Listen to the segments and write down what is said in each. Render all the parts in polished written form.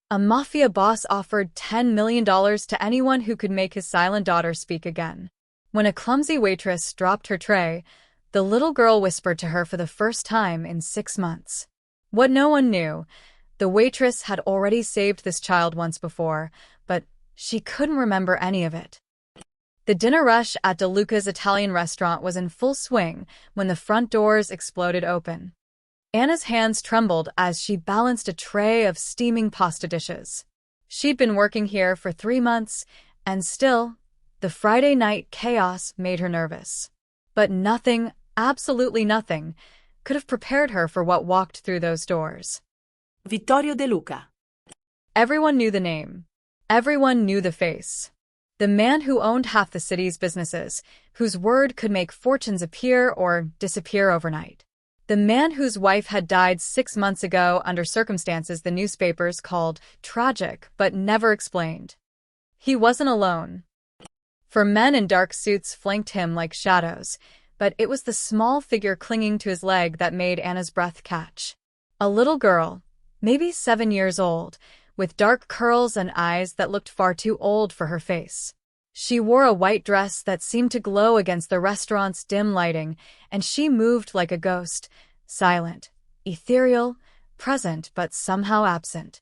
A mafia boss offered $10 million to anyone who could make his silent daughter speak again. When a clumsy waitress dropped her tray, the little girl whispered to her for the first time in 6 months. What no one knew, the waitress had already saved this child once before, but she couldn't remember any of it. The dinner rush at DeLuca's Italian restaurant was in full swing when the front doors exploded open. Anna's hands trembled as she balanced a tray of steaming pasta dishes. She'd been working here for 3 months, and still, the Friday night chaos made her nervous. But nothing, absolutely nothing, could have prepared her for what walked through those doors. Vittorio De Luca. Everyone knew the name. Everyone knew the face. The man who owned half the city's businesses, whose word could make fortunes appear or disappear overnight. The man whose wife had died 6 months ago under circumstances the newspapers called tragic but never explained. He wasn't alone. For men in dark suits flanked him like shadows, but it was the small figure clinging to his leg that made Anna's breath catch. A little girl, maybe 7 years old, with dark curls and eyes that looked far too old for her face. She wore a white dress that seemed to glow against the restaurant's dim lighting, and she moved like a ghost, silent, ethereal, present but somehow absent.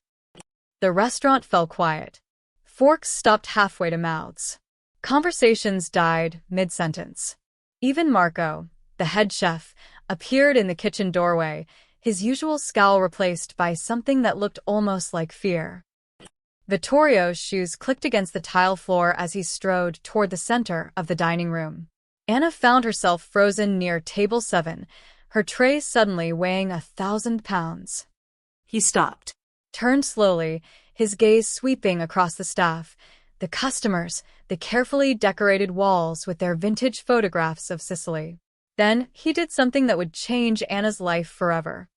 The restaurant fell quiet. Forks stopped halfway to mouths. Conversations died mid-sentence. Even Marco, the head chef, appeared in the kitchen doorway, his usual scowl replaced by something that looked almost like fear. Vittorio's shoes clicked against the tile floor as he strode toward the center of the dining room. Anna found herself frozen near table 7, her tray suddenly weighing 1,000 pounds. He stopped. Turned slowly, his gaze sweeping across the staff, the customers, the carefully decorated walls with their vintage photographs of Sicily. Then he did something that would change Anna's life forever.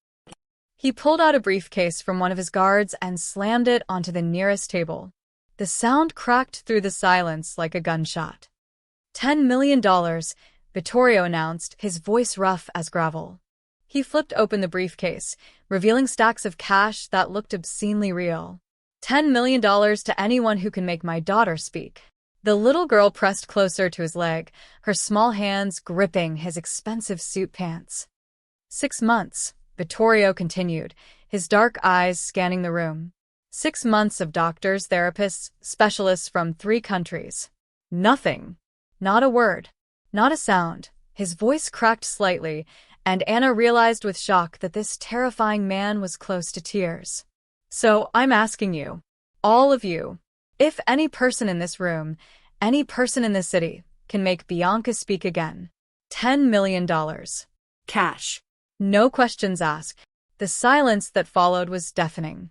He pulled out a briefcase from one of his guards and slammed it onto the nearest table. The sound cracked through the silence like a gunshot. $10 million, Vittorio announced, his voice rough as gravel. He flipped open the briefcase, revealing stacks of cash that looked obscenely real. $10 million to anyone who can make my daughter speak. The little girl pressed closer to his leg, her small hands gripping his expensive suit pants. 6 months. Vittorio continued, his dark eyes scanning the room. 6 months of doctors, therapists, specialists from 3 countries. Nothing. Not a word. Not a sound. His voice cracked slightly, and Anna realized with shock that this terrifying man was close to tears. So I'm asking you, all of you, if any person in this room, any person in this city, can make Bianca speak again. $10 million. Cash. No questions asked. The silence that followed was deafening.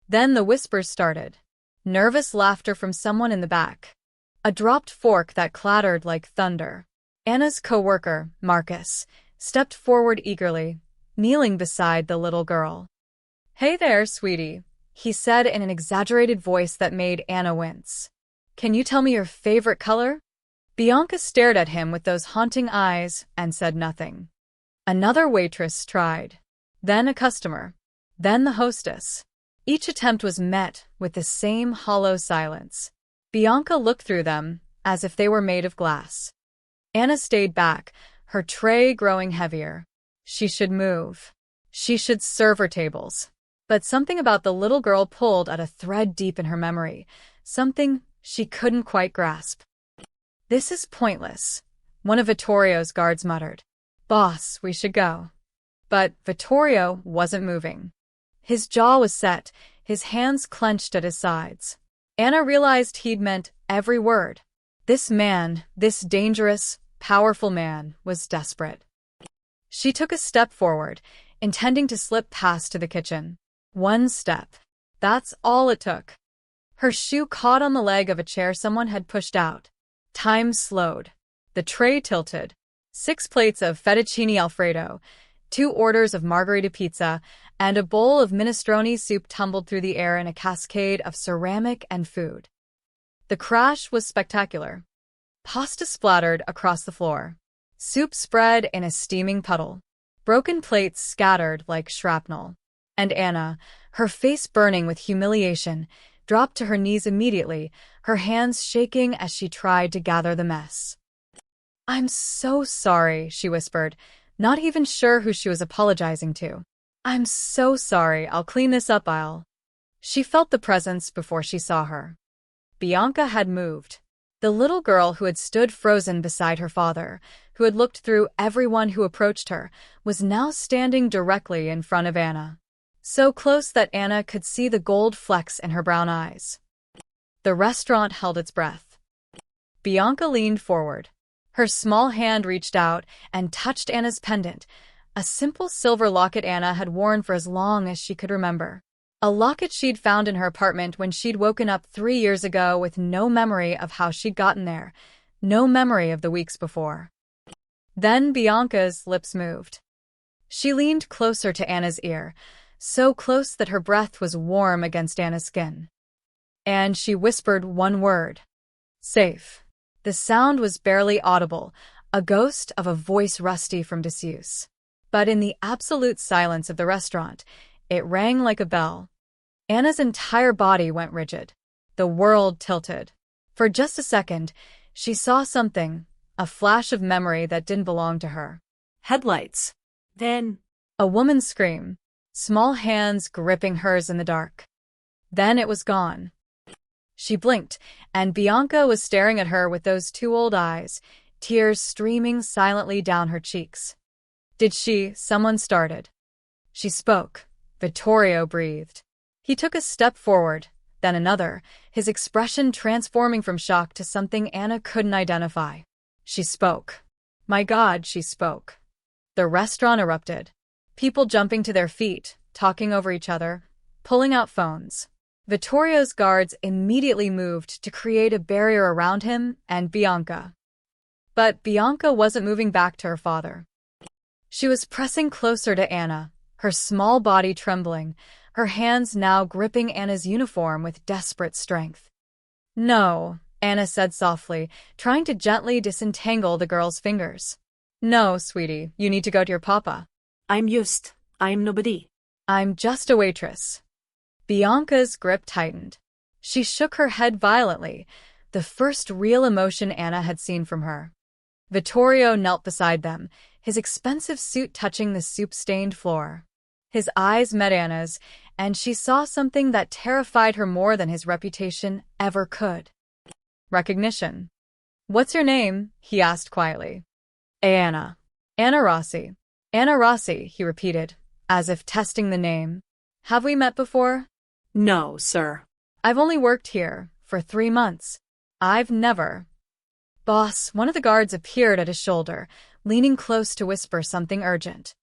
Then the whispers started. Nervous laughter from someone in the back. A dropped fork that clattered like thunder. Anna's co-worker, Marcus, stepped forward eagerly, kneeling beside the little girl. "Hey there, sweetie," he said in an exaggerated voice that made Anna wince. "Can you tell me your favorite color?" Bianca stared at him with those haunting eyes and said nothing. Another waitress tried. Then a customer. Then the hostess. Each attempt was met with the same hollow silence. Bianca looked through them as if they were made of glass. Anna stayed back, her tray growing heavier. She should move. She should serve her tables. But something about the little girl pulled at a thread deep in her memory, something she couldn't quite grasp. "This is pointless," one of Vittorio's guards muttered. "Boss, we should go." But Vittorio wasn't moving. His jaw was set, his hands clenched at his sides. Anna realized he'd meant every word. This man, this dangerous, powerful man, was desperate. She took a step forward, intending to slip past to the kitchen. 1 step. That's all it took. Her shoe caught on the leg of a chair someone had pushed out. Time slowed. The tray tilted. 6 plates of fettuccine alfredo, 2 orders of margherita pizza, and a bowl of minestrone soup tumbled through the air in a cascade of ceramic and food. The crash was spectacular. Pasta splattered across the floor. Soup spread in a steaming puddle. Broken plates scattered like shrapnel. And Anna, her face burning with humiliation, dropped to her knees immediately, her hands shaking as she tried to gather the mess. "I'm so sorry," she whispered, not even sure who she was apologizing to. "I'm so sorry, I'll clean this up, She felt the presence before she saw her. Bianca had moved. The little girl who had stood frozen beside her father, who had looked through everyone who approached her, was now standing directly in front of Anna. So close that Anna could see the gold flecks in her brown eyes. The restaurant held its breath. Bianca leaned forward. Her small hand reached out and touched Anna's pendant, a simple silver locket Anna had worn for as long as she could remember. A locket she'd found in her apartment when she'd woken up 3 years ago with no memory of how she'd gotten there, no memory of the weeks before. Then Bianca's lips moved. She leaned closer to Anna's ear, so close that her breath was warm against Anna's skin. And she whispered one word. "Safe." The sound was barely audible, a ghost of a voice rusty from disuse. But in the absolute silence of the restaurant, it rang like a bell. Anna's entire body went rigid. The world tilted. For just a second, she saw something, a flash of memory that didn't belong to her. Headlights. Then, A woman's scream, small hands gripping hers in the dark. Then it was gone. She blinked, and Bianca was staring at her with those two old eyes, tears streaming silently down her cheeks. Someone started. She spoke. Vittorio breathed. He took a step forward, then another, his expression transforming from shock to something Anna couldn't identify. She spoke. My God, she spoke. The restaurant erupted. People jumping to their feet, talking over each other, pulling out phones. Vittorio's guards immediately moved to create a barrier around him and Bianca. But Bianca wasn't moving back to her father. She was pressing closer to Anna, her small body trembling, her hands now gripping Anna's uniform with desperate strength. "No," Anna said softly, trying to gently disentangle the girl's fingers. "No, sweetie, you need to go to your papa." I'm nobody. "I'm just a waitress." Bianca's grip tightened. She shook her head violently, the first real emotion Anna had seen from her. Vittorio knelt beside them, his expensive suit touching the soup-stained floor. His eyes met Anna's, and she saw something that terrified her more than his reputation ever could. Recognition. "What's your name?" he asked quietly. "Anna." "Anna Rossi." "Anna Rossi," he repeated, as if testing the name. "Have we met before?" No, sir. "I've only worked here for 3 months. I've never." "Boss," one of the guards appeared at his shoulder, leaning close to whisper something urgent.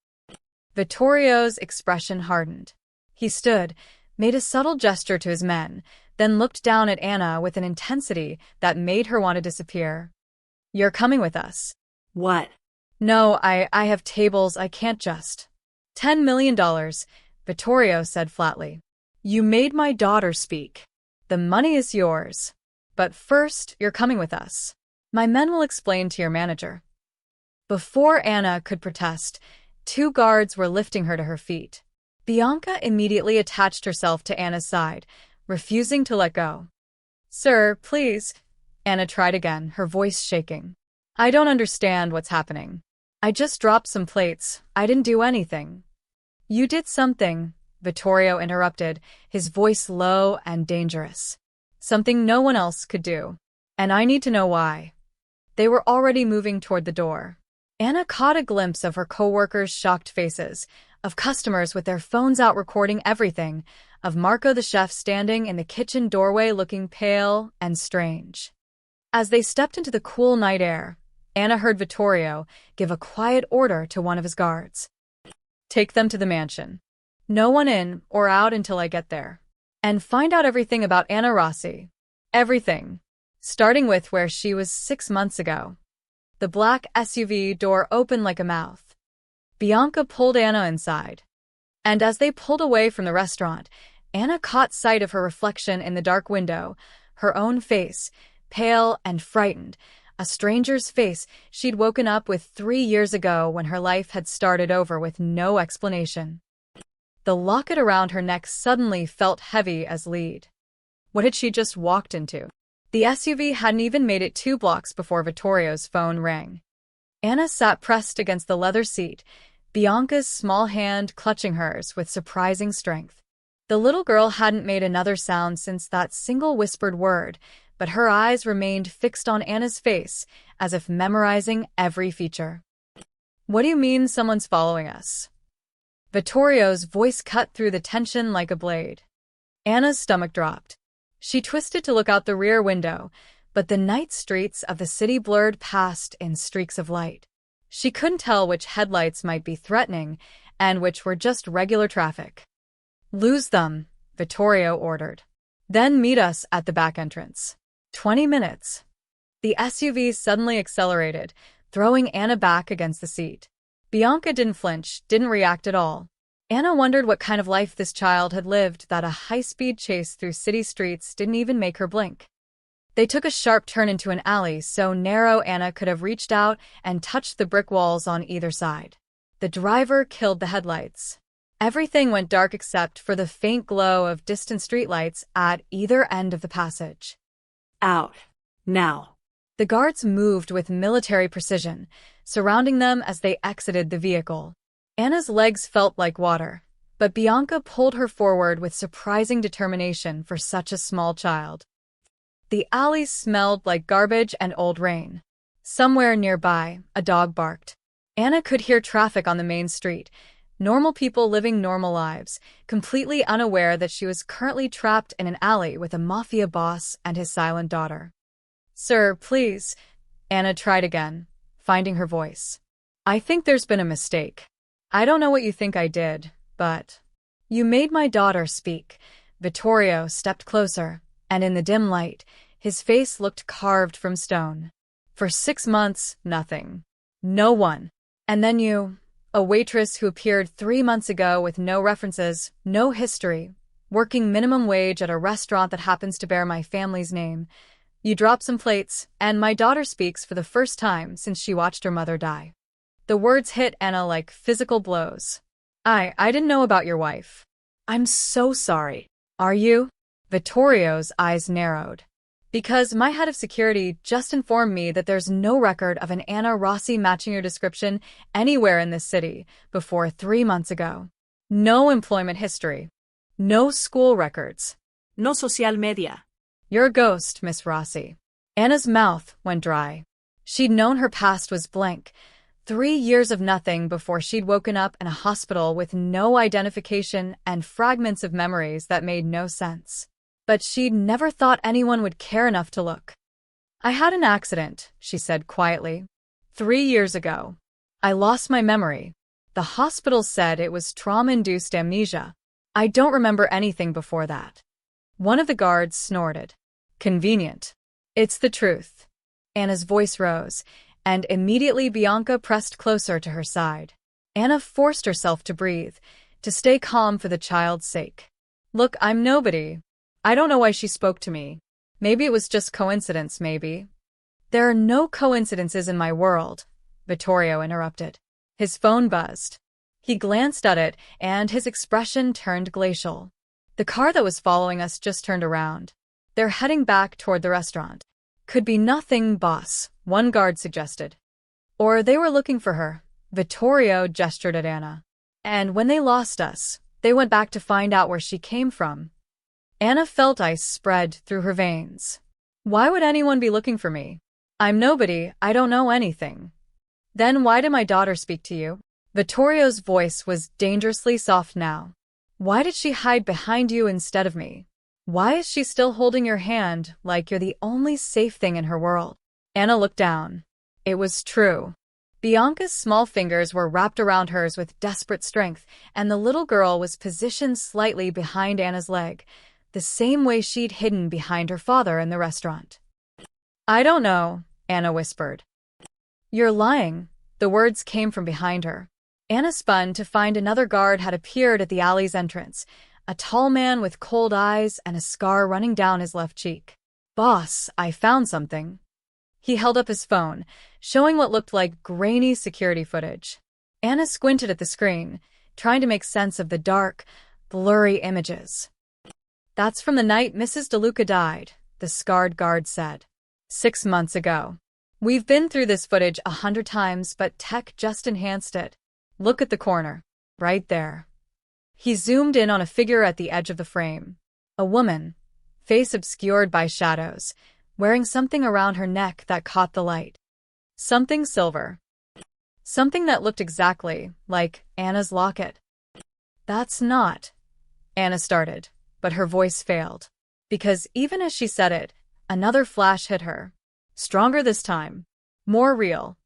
Vittorio's expression hardened. He stood, made a subtle gesture to his men, then looked down at Anna with an intensity that made her want to disappear. "You're coming with us." What? "No, I have tables, I can't just." $10 million, Vittorio said flatly. "You made my daughter speak. The money is yours. But first, you're coming with us. My men will explain to your manager." Before Anna could protest, 2 guards were lifting her to her feet. Bianca immediately attached herself to Anna's side, refusing to let go. "Sir, please." Anna tried again, her voice shaking. "I don't understand what's happening. I just dropped some plates. I didn't do anything." "You did something," Vittorio interrupted, his voice low and dangerous. "Something no one else could do. And I need to know why." They were already moving toward the door. Anna caught a glimpse of her co-workers' shocked faces, of customers with their phones out recording everything, of Marco the chef standing in the kitchen doorway looking pale and strange. As they stepped into the cool night air, Anna heard Vittorio give a quiet order to one of his guards. "Take them to the mansion. No one in or out until I get there. And find out everything about Anna Rossi. Everything. Starting with where she was 6 months ago." The black SUV door opened like a mouth. Bianca pulled Anna inside. And as they pulled away from the restaurant, Anna caught sight of her reflection in the dark window, her own face, pale and frightened, a stranger's face she'd woken up with 3 years ago when her life had started over with no explanation. The locket around her neck suddenly felt heavy as lead. What had she just walked into? The SUV hadn't even made it 2 blocks before Vittorio's phone rang. Anna sat pressed against the leather seat, Bianca's small hand clutching hers with surprising strength. The little girl hadn't made another sound since that single whispered word, but her eyes remained fixed on Anna's face, as if memorizing every feature. "What do you mean someone's following us?" Vittorio's voice cut through the tension like a blade. Anna's stomach dropped. She twisted to look out the rear window, but the night streets of the city blurred past in streaks of light. She couldn't tell which headlights might be threatening and which were just regular traffic. "Lose them," Vittorio ordered. "Then meet us at the back entrance." 20 minutes. The SUV suddenly accelerated, throwing Anna back against the seat. Bianca didn't flinch, didn't react at all. Anna wondered what kind of life this child had lived that a high-speed chase through city streets didn't even make her blink. They took a sharp turn into an alley so narrow Anna could have reached out and touched the brick walls on either side. The driver killed the headlights. Everything went dark except for the faint glow of distant streetlights at either end of the passage. Out. Now. The guards moved with military precision, surrounding them as they exited the vehicle. Anna's legs felt like water, but Bianca pulled her forward with surprising determination for such a small child. The alley smelled like garbage and old rain. Somewhere nearby, a dog barked. Anna could hear traffic on the main street, normal people living normal lives, completely unaware that she was currently trapped in an alley with a Mafia boss and his silent daughter. "Sir, please," Anna tried again, finding her voice. "I think there's been a mistake. I don't know what you think I did, but you made my daughter speak." Vittorio stepped closer, and in the dim light, his face looked carved from stone. "For 6 months, nothing. No one. And then you, a waitress who appeared 3 months ago with no references, no history, working minimum wage at a restaurant that happens to bear my family's name. You drop some plates, and my daughter speaks for the first time since she watched her mother die." The words hit Anna like physical blows. I didn't know about your wife." I'm so sorry. "Are you?" Vittorio's eyes narrowed. "Because my head of security just informed me that there's no record of an Anna Rossi matching your description anywhere in this city before 3 months ago. No employment history. No school records. No social media. You're a ghost, Miss Rossi." Anna's mouth went dry. She'd known her past was blank. 3 years of nothing before she'd woken up in a hospital with no identification and fragments of memories that made no sense. But she'd never thought anyone would care enough to look. "I had an accident," she said quietly. 3 years ago. I lost my memory. The hospital said it was trauma-induced amnesia. I don't remember anything before that." One of the guards snorted. "Convenient." "It's the truth." Anna's voice rose, and immediately Bianca pressed closer to her side. Anna forced herself to breathe, to stay calm for the child's sake. "Look, I'm nobody. I don't know why she spoke to me. Maybe it was just coincidence, maybe." "There are no coincidences in my world," Vittorio interrupted. His phone buzzed. He glanced at it, and his expression turned glacial. "The car that was following us just turned around. They're heading back toward the restaurant." "Could be nothing, boss," one guard suggested. "Or they were looking for her." Vittorio gestured at Anna. "And when they lost us, they went back to find out where she came from." Anna felt ice spread through her veins. "Why would anyone be looking for me? I'm nobody, I don't know anything." "Then why did my daughter speak to you?" Vittorio's voice was dangerously soft now. "Why did she hide behind you instead of me? Why is she still holding your hand like you're the only safe thing in her world?" Anna looked down. It was true. Bianca's small fingers were wrapped around hers with desperate strength, and the little girl was positioned slightly behind Anna's leg, the same way she'd hidden behind her father in the restaurant. "I don't know," Anna whispered. "You're lying." The words came from behind her. Anna spun to find another guard had appeared at the alley's entrance, a tall man with cold eyes and a scar running down his left cheek. "Boss, I found something." He held up his phone, showing what looked like grainy security footage. Anna squinted at the screen, trying to make sense of the dark, blurry images. "That's from the night Mrs. DeLuca died," the scarred guard said. "6 months ago. We've been through this footage 100 times, but tech just enhanced it. Look at the corner. Right there." He zoomed in on a figure at the edge of the frame. A woman, face obscured by shadows, wearing something around her neck that caught the light. Something silver. Something that looked exactly like Anna's locket. "That's not," Anna started, but her voice failed. Because even as she said it, another flash hit her. Stronger this time. More real.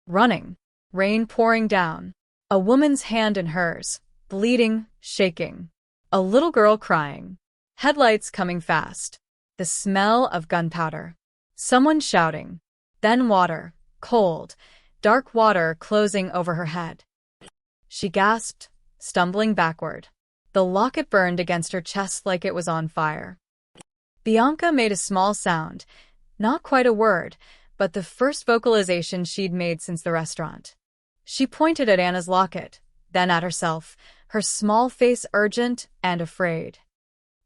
Running. Rain pouring down. A woman's hand in hers. Bleeding, shaking. A little girl crying. Headlights coming fast. The smell of gunpowder. Someone shouting. Then water. Cold. Dark water closing over her head. She gasped, stumbling backward. The locket burned against her chest like it was on fire. Bianca made a small sound. Not quite a word, but the first vocalization she'd made since the restaurant. She pointed at Anna's locket, then at herself, her small face urgent and afraid.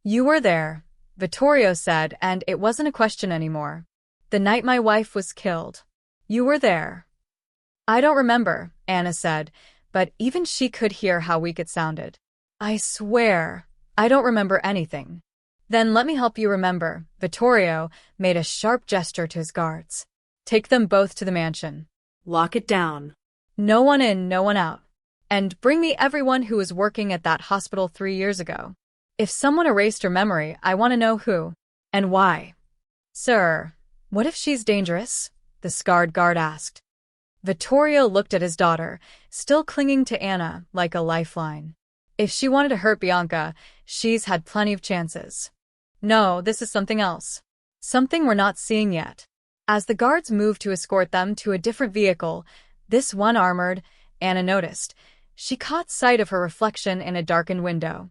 "You were there," Vittorio said, and it wasn't a question anymore. "The night my wife was killed. You were there." "I don't remember," Anna said, but even she could hear how weak it sounded. "I swear, I don't remember anything." "Then let me help you remember." Vittorio made a sharp gesture to his guards. "Take them both to the mansion. Lock it down. No one in, no one out. And bring me everyone who was working at that hospital 3 years ago. If someone erased her memory, I want to know who. And why." "Sir, what if she's dangerous?" the scarred guard asked. Vittorio looked at his daughter, still clinging to Anna like a lifeline. "If she wanted to hurt Bianca, she's had plenty of chances." "No, this is something else. Something we're not seeing yet." As the guards moved to escort them to a different vehicle, this one armored, Anna noticed. She caught sight of her reflection in a darkened window.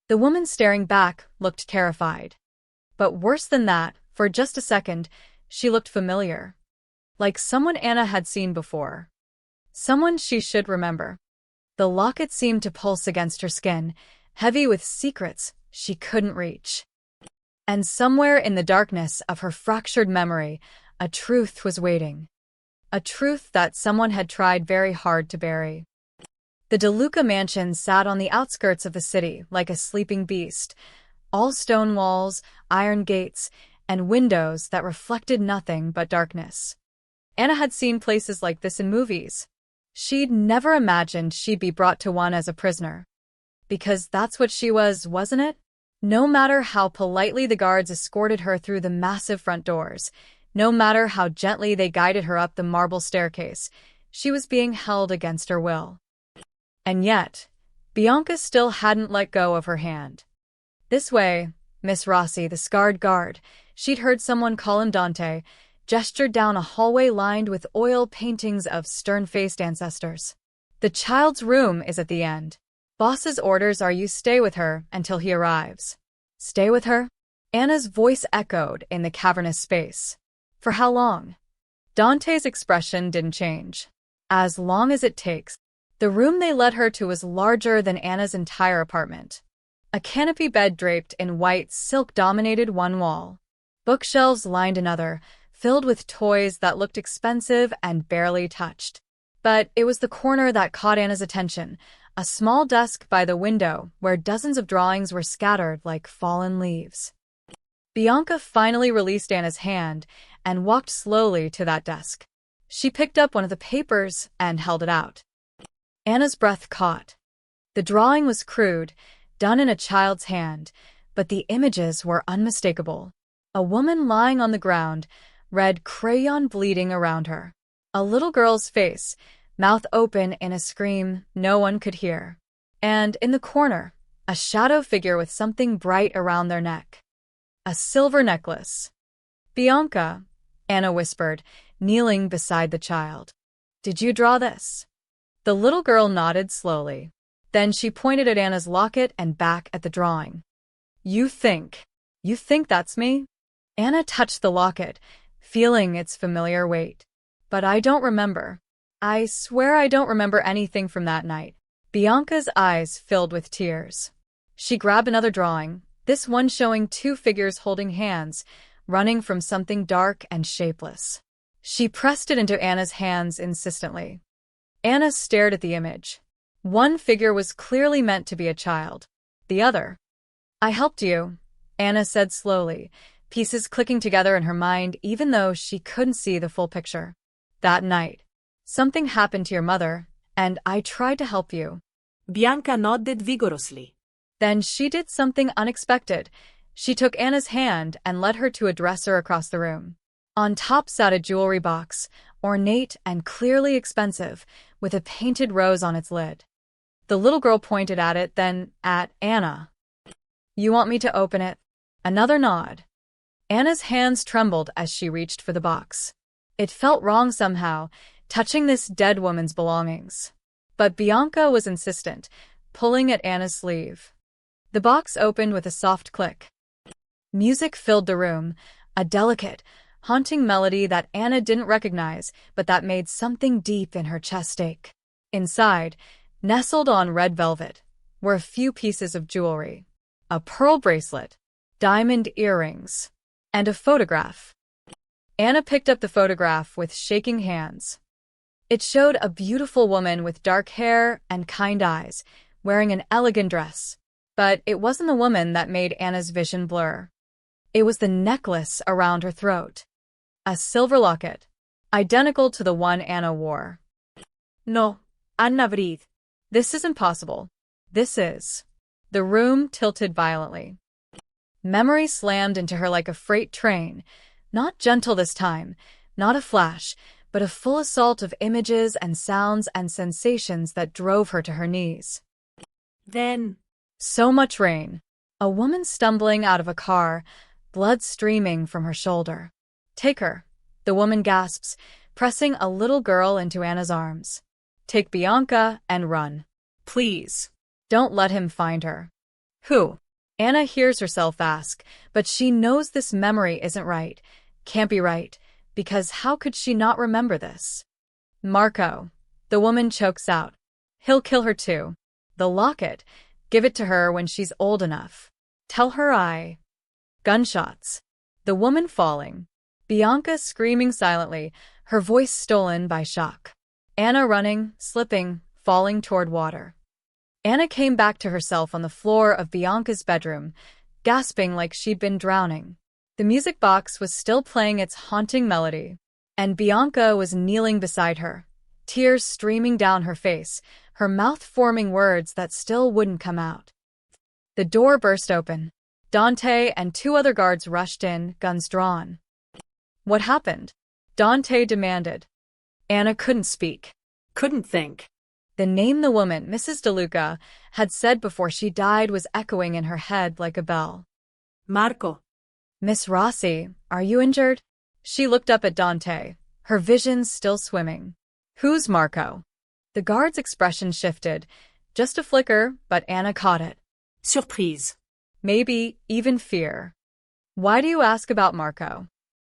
The woman staring back looked terrified. But worse than that, for just a second, she looked familiar. Like someone Anna had seen before. Someone she should remember. The locket seemed to pulse against her skin, heavy with secrets she couldn't reach. And somewhere in the darkness of her fractured memory, a truth was waiting. A truth that someone had tried very hard to bury. The DeLuca mansion sat on the outskirts of the city like a sleeping beast, all stone walls, iron gates, and windows that reflected nothing but darkness. Anna had seen places like this in movies. She'd never imagined she'd be brought to one as a prisoner. Because that's what she was, wasn't it? No matter how politely the guards escorted her through the massive front doors, no matter how gently they guided her up the marble staircase, she was being held against her will. And yet, Bianca still hadn't let go of her hand. "This way, Miss Rossi," the scarred guard, she'd heard someone call him Dante, gestured down a hallway lined with oil paintings of stern-faced ancestors. "The child's room is at the end. Boss's orders are you stay with her until he arrives." "Stay with her?" Anna's voice echoed in the cavernous space. "For how long?" Dante's expression didn't change. "As long as it takes." The room they led her to was larger than Anna's entire apartment. A canopy bed draped in white silk dominated one wall. Bookshelves lined another, filled with toys that looked expensive and barely touched. But it was the corner that caught Anna's attention, a small desk by the window where dozens of drawings were scattered like fallen leaves. Bianca finally released Anna's hand and walked slowly to that desk. She picked up one of the papers and held it out. Anna's breath caught. The drawing was crude, done in a child's hand, but the images were unmistakable. A woman lying on the ground, red crayon bleeding around her. A little girl's face, mouth open in a scream no one could hear. And in the corner, a shadow figure with something bright around their neck. A silver necklace. "Bianca," Anna whispered, kneeling beside the child. "Did you draw this?" The little girl nodded slowly. Then she pointed at Anna's locket and back at the drawing. You think that's me?" Anna touched the locket, feeling its familiar weight. "But I don't remember. I swear I don't remember anything from that night." Bianca's eyes filled with tears. She grabbed another drawing, this one showing two figures holding hands, running from something dark and shapeless. She pressed it into Anna's hands insistently. Anna stared at the image. One figure was clearly meant to be a child. The other. I helped you, Anna said slowly, pieces clicking together in her mind even though she couldn't see the full picture. That night, something happened to your mother, and I tried to help you. Bianca nodded vigorously. Then she did something unexpected. She took Anna's hand and led her to a dresser across the room. On top sat a jewelry box, ornate and clearly expensive, with a painted rose on its lid. The little girl pointed at it, then at Anna. You want me to open it? Another nod. Anna's hands trembled as she reached for the box. It felt wrong somehow, touching this dead woman's belongings. But Bianca was insistent, pulling at Anna's sleeve. The box opened with a soft click. Music filled the room, a delicate, haunting melody that Anna didn't recognize, but that made something deep in her chest ache. Inside, nestled on red velvet, were a few pieces of jewelry. A pearl bracelet, diamond earrings, and a photograph. Anna picked up the photograph with shaking hands. It showed a beautiful woman with dark hair and kind eyes, wearing an elegant dress. But it wasn't the woman that made Anna's vision blur. It was the necklace around her throat. A silver locket, identical to the one Anna wore. No, Anna, breathe. This isn't possible. This is. The room tilted violently. Memory slammed into her like a freight train, not gentle this time, not a flash, but a full assault of images and sounds and sensations that drove her to her knees. Then, so much rain. A woman stumbling out of a car, blood streaming from her shoulder. Take her, the woman gasps, pressing a little girl into Anna's arms. Take Bianca and run. Please. Don't let him find her. Who? Anna hears herself ask, but she knows this memory isn't right. Can't be right, because how could she not remember this? Marco. The woman chokes out. He'll kill her too. The locket. Give it to her when she's old enough. Tell her I. Gunshots. The woman falling. Bianca screaming silently, her voice stolen by shock. Anna running, slipping, falling toward water. Anna came back to herself on the floor of Bianca's bedroom, gasping like she'd been drowning. The music box was still playing its haunting melody, and Bianca was kneeling beside her, tears streaming down her face, her mouth forming words that still wouldn't come out. The door burst open. Dante and two other guards rushed in, guns drawn. What happened? Dante demanded. Anna couldn't speak. Couldn't think. The name the woman, Mrs. DeLuca, had said before she died was echoing in her head like a bell. Marco. Miss Rossi, are you injured? She looked up at Dante, her vision still swimming. Who's Marco? The guard's expression shifted. Just a flicker, but Anna caught it. Surprise. Maybe even fear. Why do you ask about Marco?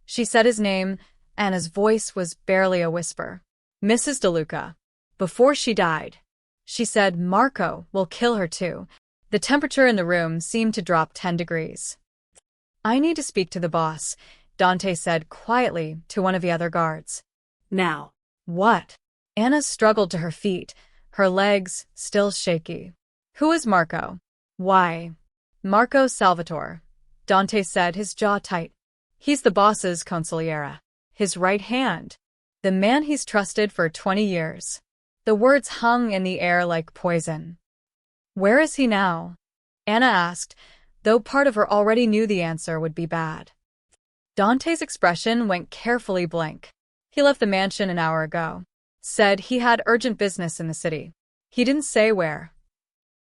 She said his name, Anna's voice was barely a whisper. Mrs. DeLuca. Before she died. She said Marco will kill her too. The temperature in the room seemed to drop 10 degrees. I need to speak to the boss, Dante said quietly to one of the other guards. Now. What? Anna struggled to her feet, her legs still shaky. Who is Marco? Why? Marco Salvatore, Dante said, his jaw tight. He's the boss's consigliere, his right hand, the man he's trusted for 20 years. The words hung in the air like poison. Where is he now? Anna asked, though part of her already knew the answer would be bad. Dante's expression went carefully blank. He left the mansion an hour ago. Said he had urgent business in the city. He didn't say where.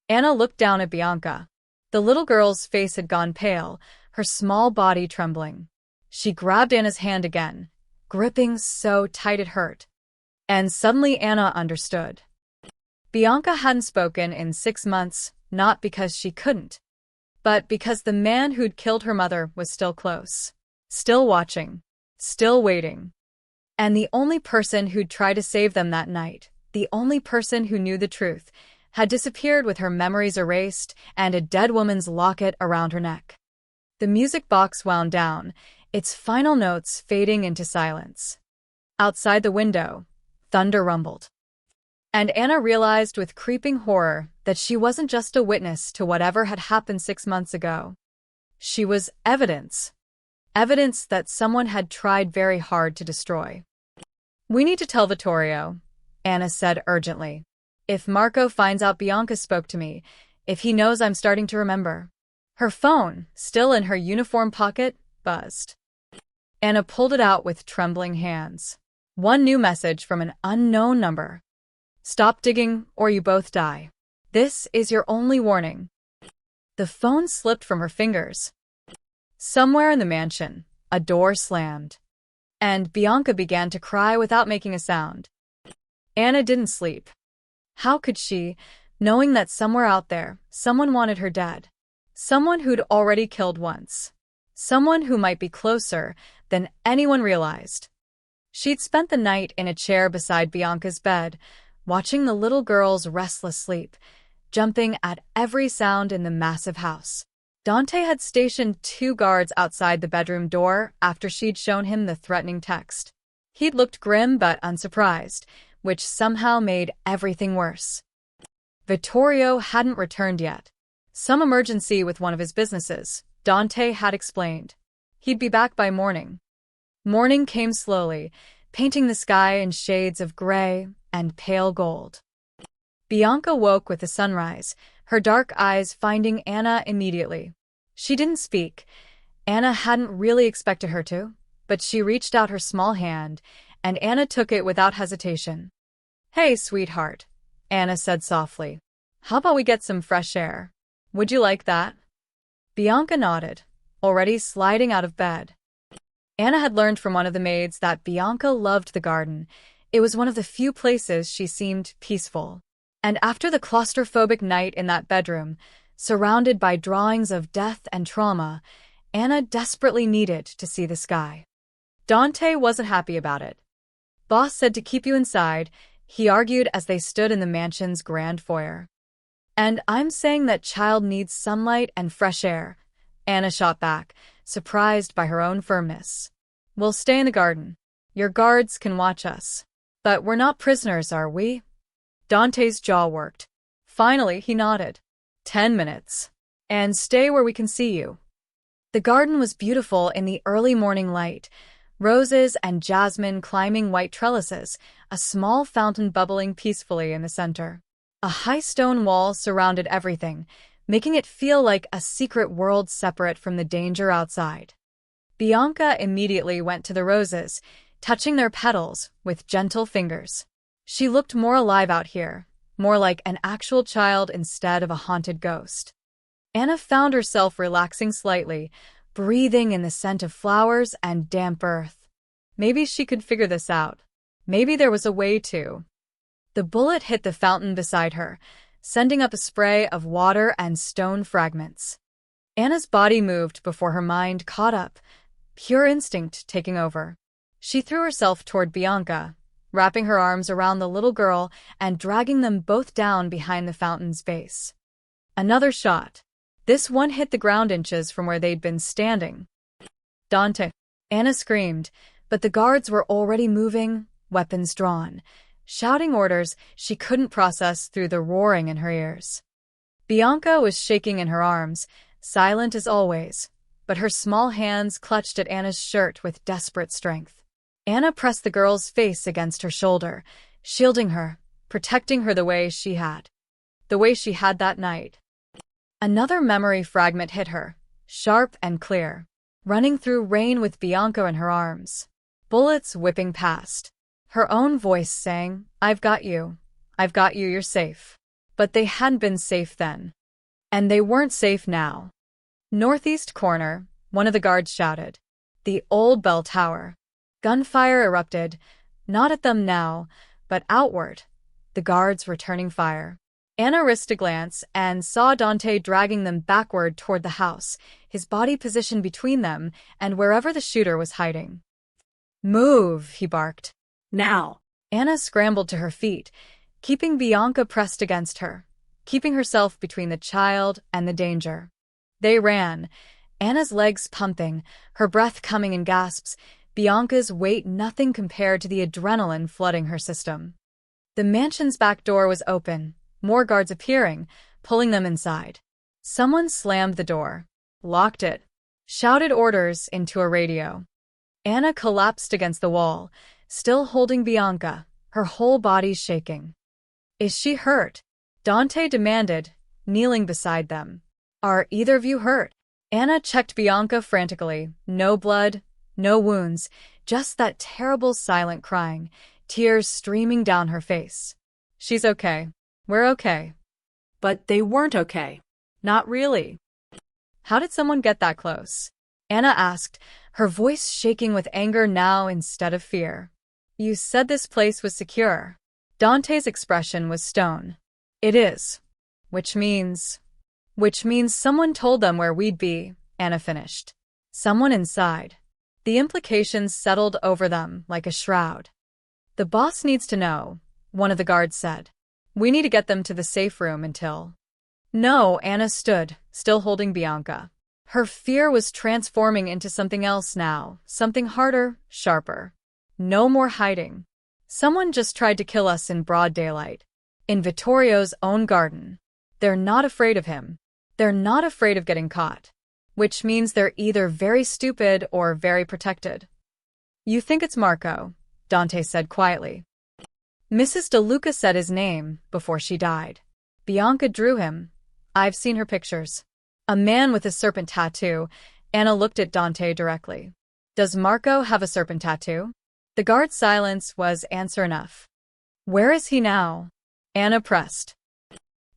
Anna looked down at Bianca. The little girl's face had gone pale, her small body trembling. She grabbed Anna's hand again, gripping so tight it hurt. And suddenly Anna understood. Bianca hadn't spoken in 6 months, not because she couldn't, but because the man who'd killed her mother was still close, still watching, still waiting. And the only person who'd try to save them that night, the only person who knew the truth, had disappeared with her memories erased and a dead woman's locket around her neck. The music box wound down, its final notes fading into silence. Outside the window, thunder rumbled. And Anna realized with creeping horror that she wasn't just a witness to whatever had happened 6 months ago. She was evidence. Evidence that someone had tried very hard to destroy. "We need to tell Vittorio," Anna said urgently. "If Marco finds out Bianca spoke to me, if he knows I'm starting to remember." Her phone, still in her uniform pocket, buzzed. Anna pulled it out with trembling hands. One new message from an unknown number. "Stop digging, or you both die. This is your only warning." The phone slipped from her fingers. Somewhere in the mansion, a door slammed, and Bianca began to cry without making a sound. Anna didn't sleep. How could she, knowing that somewhere out there, someone wanted her dead? Someone who'd already killed once. Someone who might be closer than anyone realized. She'd spent the night in a chair beside Bianca's bed, watching the little girl's restless sleep, jumping at every sound in the massive house. Dante had stationed 2 guards outside the bedroom door after she'd shown him the threatening text. He'd looked grim but unsurprised, which somehow made everything worse. Vittorio hadn't returned yet. Some emergency with one of his businesses, Dante had explained. He'd be back by morning. Morning came slowly, painting the sky in shades of gray and pale gold. Bianca woke with the sunrise, her dark eyes finding Anna immediately. She didn't speak. Anna hadn't really expected her to, but she reached out her small hand, and Anna took it without hesitation. "Hey, sweetheart," Anna said softly. "How about we get some fresh air? Would you like that?" Bianca nodded, already sliding out of bed. Anna had learned from one of the maids that Bianca loved the garden. It was one of the few places she seemed peaceful. And after the claustrophobic night in that bedroom, surrounded by drawings of death and trauma, Anna desperately needed to see the sky. Dante wasn't happy about it. "Boss said to keep you inside," he argued as they stood in the mansion's grand foyer. "And I'm saying that child needs sunlight and fresh air," Anna shot back, surprised by her own firmness. "We'll stay in the garden. Your guards can watch us. But we're not prisoners, are we?" Dante's jaw worked. Finally, he nodded. 10 minutes. And stay where we can see you." The garden was beautiful in the early morning light. Roses and jasmine climbing white trellises, a small fountain bubbling peacefully in the center. A high stone wall surrounded everything, making it feel like a secret world separate from the danger outside. Bianca immediately went to the roses, touching their petals with gentle fingers. She looked more alive out here, more like an actual child instead of a haunted ghost. Anna found herself relaxing slightly, breathing in the scent of flowers and damp earth. Maybe she could figure this out. Maybe there was a way to. The bullet hit the fountain beside her, sending up a spray of water and stone fragments. Anna's body moved before her mind caught up, pure instinct taking over. She threw herself toward Bianca, wrapping her arms around the little girl and dragging them both down behind the fountain's base. Another shot. This one hit the ground inches from where they'd been standing. "Dante!" Anna screamed, but the guards were already moving, weapons drawn, shouting orders she couldn't process through the roaring in her ears. Bianca was shaking in her arms, silent as always, but her small hands clutched at Anna's shirt with desperate strength. Anna pressed the girl's face against her shoulder, shielding her, protecting her the way she had. The way she had that night. Another memory fragment hit her, sharp and clear, running through rain with Bianca in her arms. Bullets whipping past. Her own voice saying, "I've got you. I've got you, you're safe." But they hadn't been safe then. And they weren't safe now. Northeast corner, one of the guards shouted. The old bell tower. Gunfire erupted, not at them now, but outward, the guards returning fire. Anna risked a glance and saw Dante dragging them backward toward the house, his body positioned between them and wherever the shooter was hiding. "Move," he barked. "Now." Anna scrambled to her feet, keeping Bianca pressed against her, keeping herself between the child and the danger. They ran, Anna's legs pumping, her breath coming in gasps, Bianca's weight nothing compared to the adrenaline flooding her system. The mansion's back door was open, more guards appearing, pulling them inside. Someone slammed the door, locked it, shouted orders into a radio. Anna collapsed against the wall, still holding Bianca, her whole body shaking. "Is she hurt?" Dante demanded, kneeling beside them. "Are either of you hurt?" Anna checked Bianca frantically. No blood, no wounds, just that terrible silent crying, tears streaming down her face. "She's okay. We're okay." But they weren't okay. "Not really." "How did someone get that close?" Anna asked, her voice shaking with anger now instead of fear. "You said this place was secure." Dante's expression was stone. "It is. Which means someone told them where we'd be," Anna finished. "Someone inside." The implications settled over them like a shroud. "The boss needs to know," one of the guards said. "We need to get them to the safe room until—" "No," Anna stood, still holding Bianca. Her fear was transforming into something else now, something harder, sharper. "No more hiding. Someone just tried to kill us in broad daylight. In Vittorio's own garden. They're not afraid of him. They're not afraid of getting caught. Which means they're either very stupid or very protected." "You think it's Marco," Dante said quietly. "Mrs. DeLuca said his name before she died. Bianca drew him. I've seen her pictures." "A man with a serpent tattoo." Anna looked at Dante directly. "Does Marco have a serpent tattoo?" The guard's silence was answer enough. "Where is he now?" Anna pressed.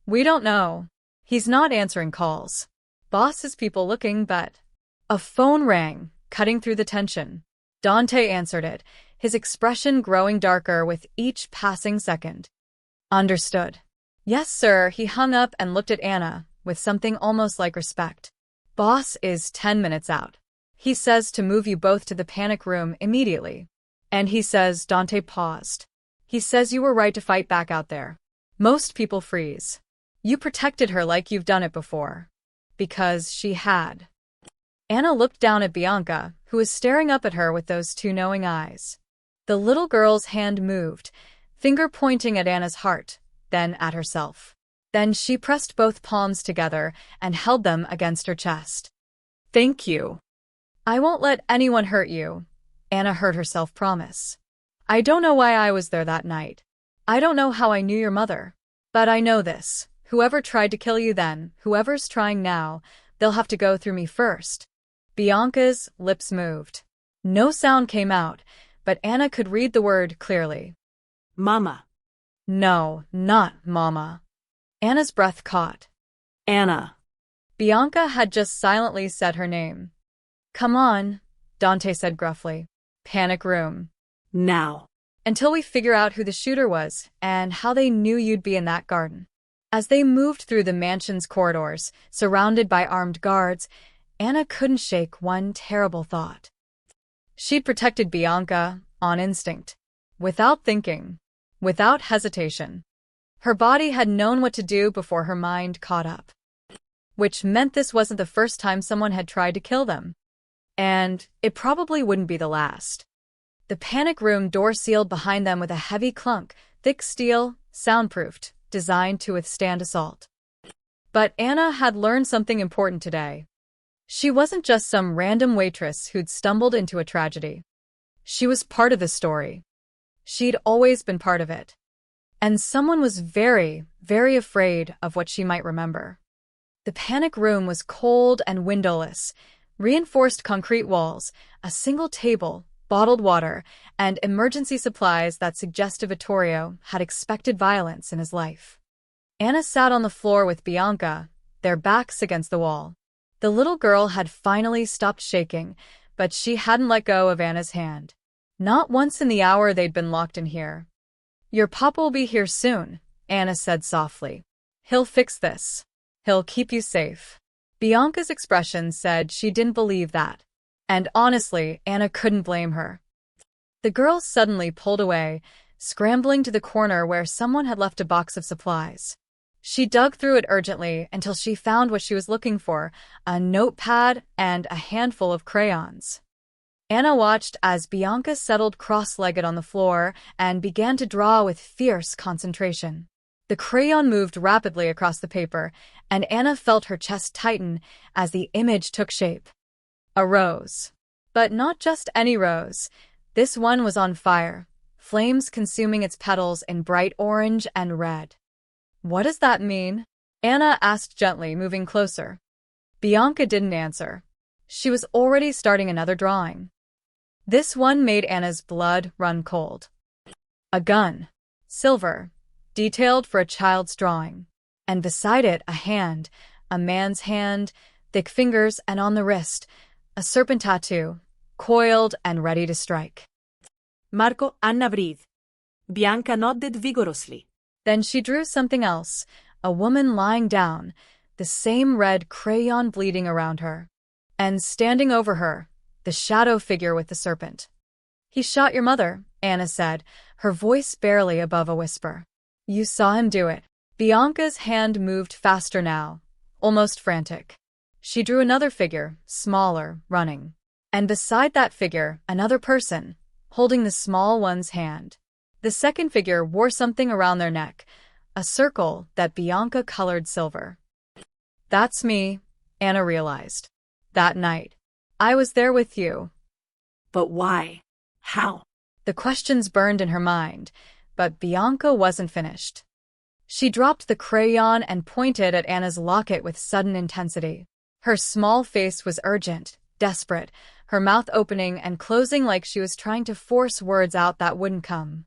"We don't know. He's not answering calls. Boss has people looking, but—" A phone rang, cutting through the tension. Dante answered it, his expression growing darker with each passing second. "Understood." "Yes, sir." He hung up and looked at Anna, with something almost like respect. "Boss is 10 minutes out. He says to move you both to the panic room immediately. And he says," Dante paused, "he says you were right to fight back out there. Most people freeze. You protected her like you've done it before." Because she had. Anna looked down at Bianca, who was staring up at her with those two knowing eyes. The little girl's hand moved, finger pointing at Anna's heart, then at herself. Then she pressed both palms together and held them against her chest. "Thank you. I won't let anyone hurt you," Anna heard herself promise. "I don't know why I was there that night. I don't know how I knew your mother. But I know this. Whoever tried to kill you then, whoever's trying now, they'll have to go through me first." Bianca's lips moved. No sound came out, but Anna could read the word clearly. Mama. "No, not Mama." Anna's breath caught. Anna. Bianca had just silently said her name. "Come on," Dante said gruffly. "Panic room. Now. Until we figure out who the shooter was and how they knew you'd be in that garden." As they moved through the mansion's corridors, surrounded by armed guards, Anna couldn't shake one terrible thought. She'd protected Bianca, on instinct, without thinking, without hesitation. Her body had known what to do before her mind caught up. Which meant this wasn't the first time someone had tried to kill them. And it probably wouldn't be the last. The panic room door sealed behind them with a heavy clunk, thick steel, soundproofed, designed to withstand assault. But Anna had learned something important today. She wasn't just some random waitress who'd stumbled into a tragedy. She was part of the story. She'd always been part of it. And someone was very, very afraid of what she might remember. The panic room was cold and windowless, reinforced concrete walls, a single table, bottled water, and emergency supplies that suggested Vittorio had expected violence in his life. Anna sat on the floor with Bianca, their backs against the wall. The little girl had finally stopped shaking, but she hadn't let go of Anna's hand. Not once in the hour they'd been locked in here. "Your papa will be here soon," Anna said softly. "He'll fix this. He'll keep you safe." Bianca's expression said she didn't believe that. And honestly, Anna couldn't blame her. The girl suddenly pulled away, scrambling to the corner where someone had left a box of supplies. She dug through it urgently until she found what she was looking for, a notepad and a handful of crayons. Anna watched as Bianca settled cross-legged on the floor and began to draw with fierce concentration. The crayon moved rapidly across the paper, and Anna felt her chest tighten as the image took shape. A rose. But not just any rose. This one was on fire, flames consuming its petals in bright orange and red. "What does that mean?" Anna asked gently, moving closer. Bianca didn't answer. She was already starting another drawing. This one made Anna's blood run cold. A gun. Silver. Detailed for a child's drawing. And beside it, a hand. A man's hand, thick fingers, and on the wrist, a serpent tattoo, coiled and ready to strike. Marco, Anna breathed. Bianca nodded vigorously. Then she drew something else, a woman lying down, the same red crayon bleeding around her. And standing over her, the shadow figure with the serpent. "He shot your mother," Anna said, her voice barely above a whisper. "You saw him do it." Bianca's hand moved faster now, almost frantic. She drew another figure, smaller, running. And beside that figure, another person, holding the small one's hand. The second figure wore something around their neck, a circle that Bianca colored silver. "That's me," Anna realized. "That night. I was there with you." But why? How? The questions burned in her mind, but Bianca wasn't finished. She dropped the crayon and pointed at Anna's locket with sudden intensity. Her small face was urgent, desperate, her mouth opening and closing like she was trying to force words out that wouldn't come.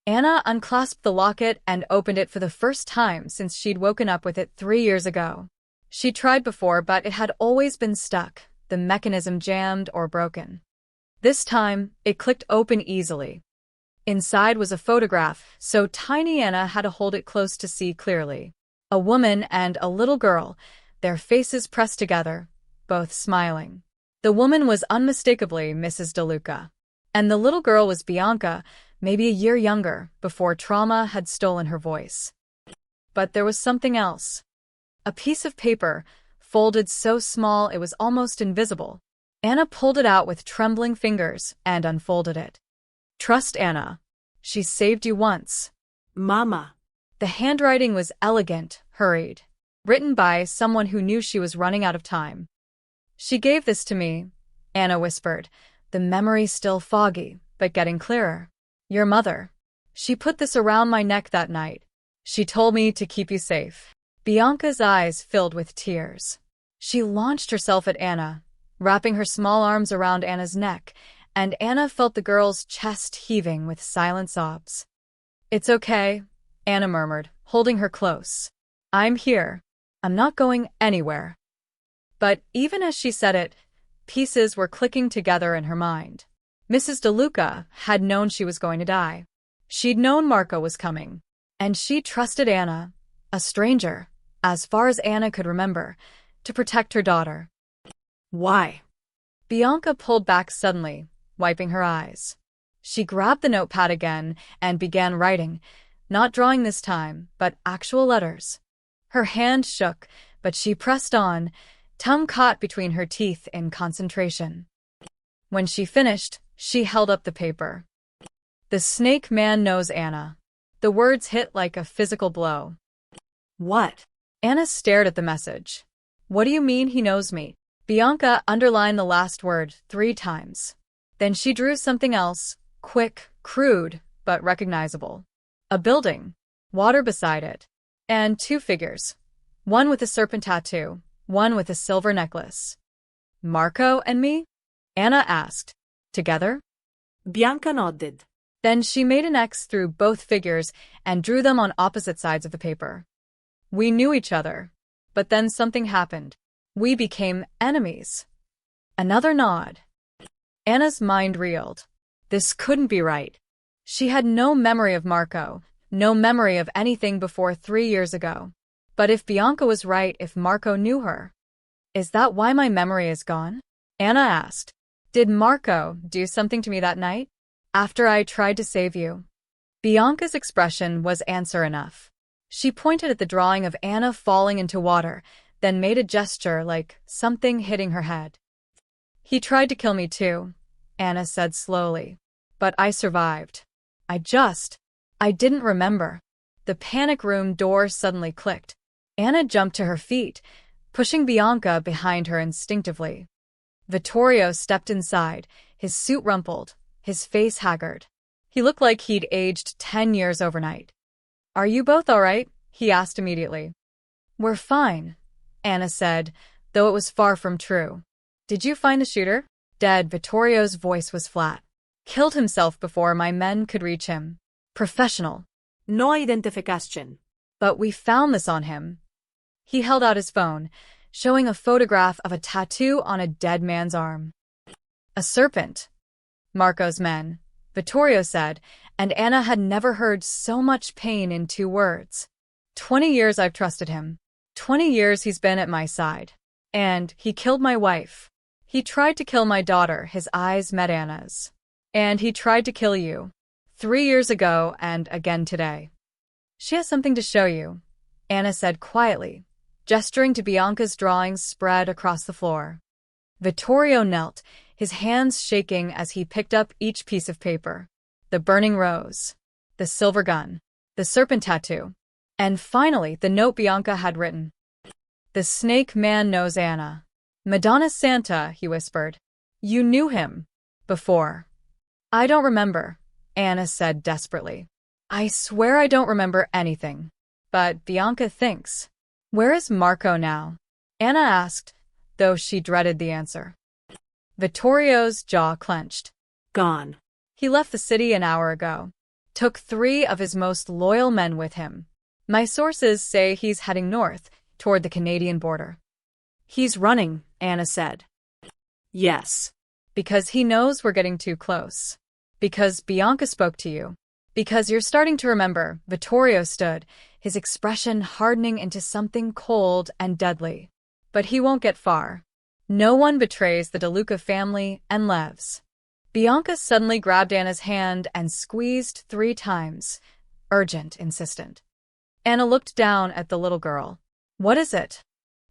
Anna unclasped the locket and opened it for the first time since she'd woken up with it 3 years ago. She'd tried before, but it had always been stuck, the mechanism jammed or broken. This time, it clicked open easily. Inside was a photograph, so tiny Anna had to hold it close to see clearly. A woman and a little girl, their faces pressed together, both smiling. The woman was unmistakably Mrs. DeLuca. And the little girl was Bianca, maybe a year younger, before trauma had stolen her voice. But there was something else. A piece of paper, folded so small it was almost invisible. Anna pulled it out with trembling fingers and unfolded it. "Trust Anna. She saved you once." Mama. The handwriting was elegant, hurried, written by someone who knew she was running out of time. "She gave this to me," Anna whispered, the memory still foggy, but getting clearer. "Your mother. She put this around my neck that night. She told me to keep you safe." Bianca's eyes filled with tears. She launched herself at Anna, wrapping her small arms around Anna's neck, and Anna felt the girl's chest heaving with silent sobs. "It's okay," Anna murmured, holding her close. "I'm here. I'm not going anywhere." But even as she said it, pieces were clicking together in her mind. Mrs. DeLuca had known she was going to die. She'd known Marco was coming. And she trusted Anna, a stranger, as far as Anna could remember, to protect her daughter. Why? Bianca pulled back suddenly, wiping her eyes. She grabbed the notepad again and began writing, not drawing this time, but actual letters. Her hand shook, but she pressed on, tongue caught between her teeth in concentration. When she finished, she held up the paper. "The snake man knows Anna." The words hit like a physical blow. What? Anna stared at the message. "What do you mean he knows me?" Bianca underlined the last word 3 times. Then she drew something else, quick, crude, but recognizable. A building, water beside it, and 2 figures. One with a serpent tattoo, one with a silver necklace. "Marco and me?" Anna asked. "Together?" Bianca nodded. Then she made an X through both figures and drew them on opposite sides of the paper. "We knew each other. But then something happened. We became enemies." Another nod. Anna's mind reeled. This couldn't be right. She had no memory of Marco, no memory of anything before 3 years ago. But if Bianca was right, if Marco knew her, is that why my memory is gone? Anna asked. Did Marco do something to me that night? After I tried to save you? Bianca's expression was answer enough. She pointed at the drawing of Anna falling into water, then made a gesture like something hitting her head. He tried to kill me too, Anna said slowly. But I survived. I didn't remember. The panic room door suddenly clicked. Anna jumped to her feet, pushing Bianca behind her instinctively. Vittorio stepped inside, his suit rumpled, his face haggard. He looked like he'd aged 10 years overnight. Are you both all right? He asked immediately. We're fine, Anna said, though it was far from true. Did you find the shooter? Dead. Vittorio's voice was flat. Killed himself before my men could reach him. Professional. No identificación. But we found this on him. He held out his phone, showing a photograph of a tattoo on a dead man's arm. A serpent. Marco's men, Vittorio said, and Anna had never heard so much pain in 2 words. 20 years I've trusted him. 20 years he's been at my side. And he killed my wife. He tried to kill my daughter. His eyes met Anna's. And he tried to kill you. 3 years ago and again today. She has something to show you, Anna said quietly, gesturing to Bianca's drawings spread across the floor. Vittorio knelt, his hands shaking as he picked up each piece of paper. The burning rose, the silver gun, the serpent tattoo, and finally the note Bianca had written. The snake man knows Anna. Madonna Santa, he whispered. You knew him. Before. I don't remember, Anna said desperately. I swear I don't remember anything. But Bianca thinks. Where is Marco now? Anna asked, though she dreaded the answer. Vittorio's jaw clenched. Gone. He left the city an hour ago. Took 3 of his most loyal men with him. My sources say he's heading north, toward the Canadian border. He's running, Anna said. Yes. Because he knows we're getting too close. Because Bianca spoke to you. Because you're starting to remember. Vittorio stood, his expression hardening into something cold and deadly. But he won't get far. No one betrays the DeLuca family and Lev's. Bianca suddenly grabbed Anna's hand and squeezed 3 times. Urgent, insistent. Anna looked down at the little girl. What is it?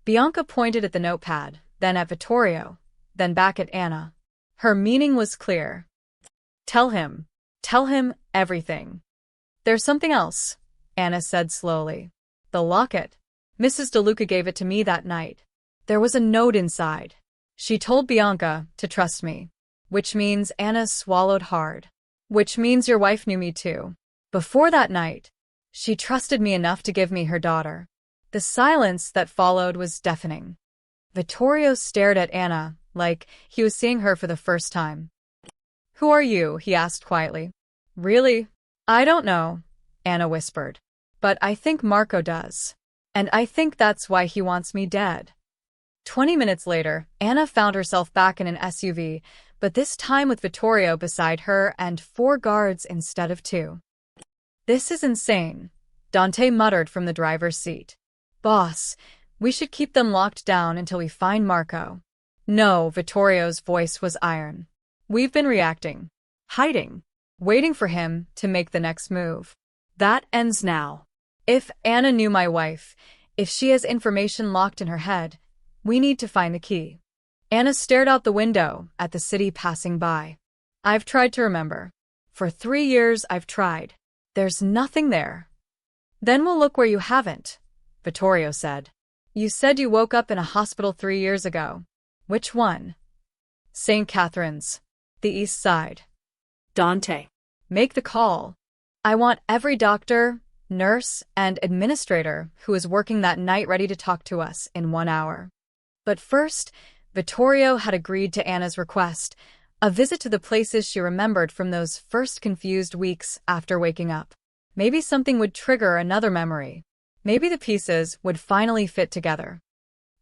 Bianca pointed at the notepad, then at Vittorio, then back at Anna. Her meaning was clear. Tell him everything. There's something else, Anna said slowly. The locket. Mrs. DeLuca gave it to me that night. There was a note inside. She told Bianca to trust me. Which means Anna swallowed hard. Which means your wife knew me too. Before that night, she trusted me enough to give me her daughter. The silence that followed was deafening. Vittorio stared at Anna like he was seeing her for the first time. Who are you? He asked quietly. Really? I don't know, Anna whispered. But I think Marco does. And I think that's why he wants me dead. 20 minutes later, Anna found herself back in an SUV, but this time with Vittorio beside her and 4 guards instead of 2. This is insane, Dante muttered from the driver's seat. Boss, we should keep them locked down until we find Marco. No, Vittorio's voice was iron. We've been reacting, hiding, waiting for him to make the next move. That ends now. If Anna knew my wife, if she has information locked in her head, we need to find the key. Anna stared out the window at the city passing by. I've tried to remember. For 3 years I've tried. There's nothing there. Then we'll look where you haven't, Vittorio said. You said you woke up in a hospital 3 years ago. Which one? St. Catherine's. The East Side. Dante. Make the call. I want every doctor, nurse, and administrator who is working that night ready to talk to us in 1 hour. But first, Vittorio had agreed to Anna's request, a visit to the places she remembered from those first confused weeks after waking up. Maybe something would trigger another memory. Maybe the pieces would finally fit together.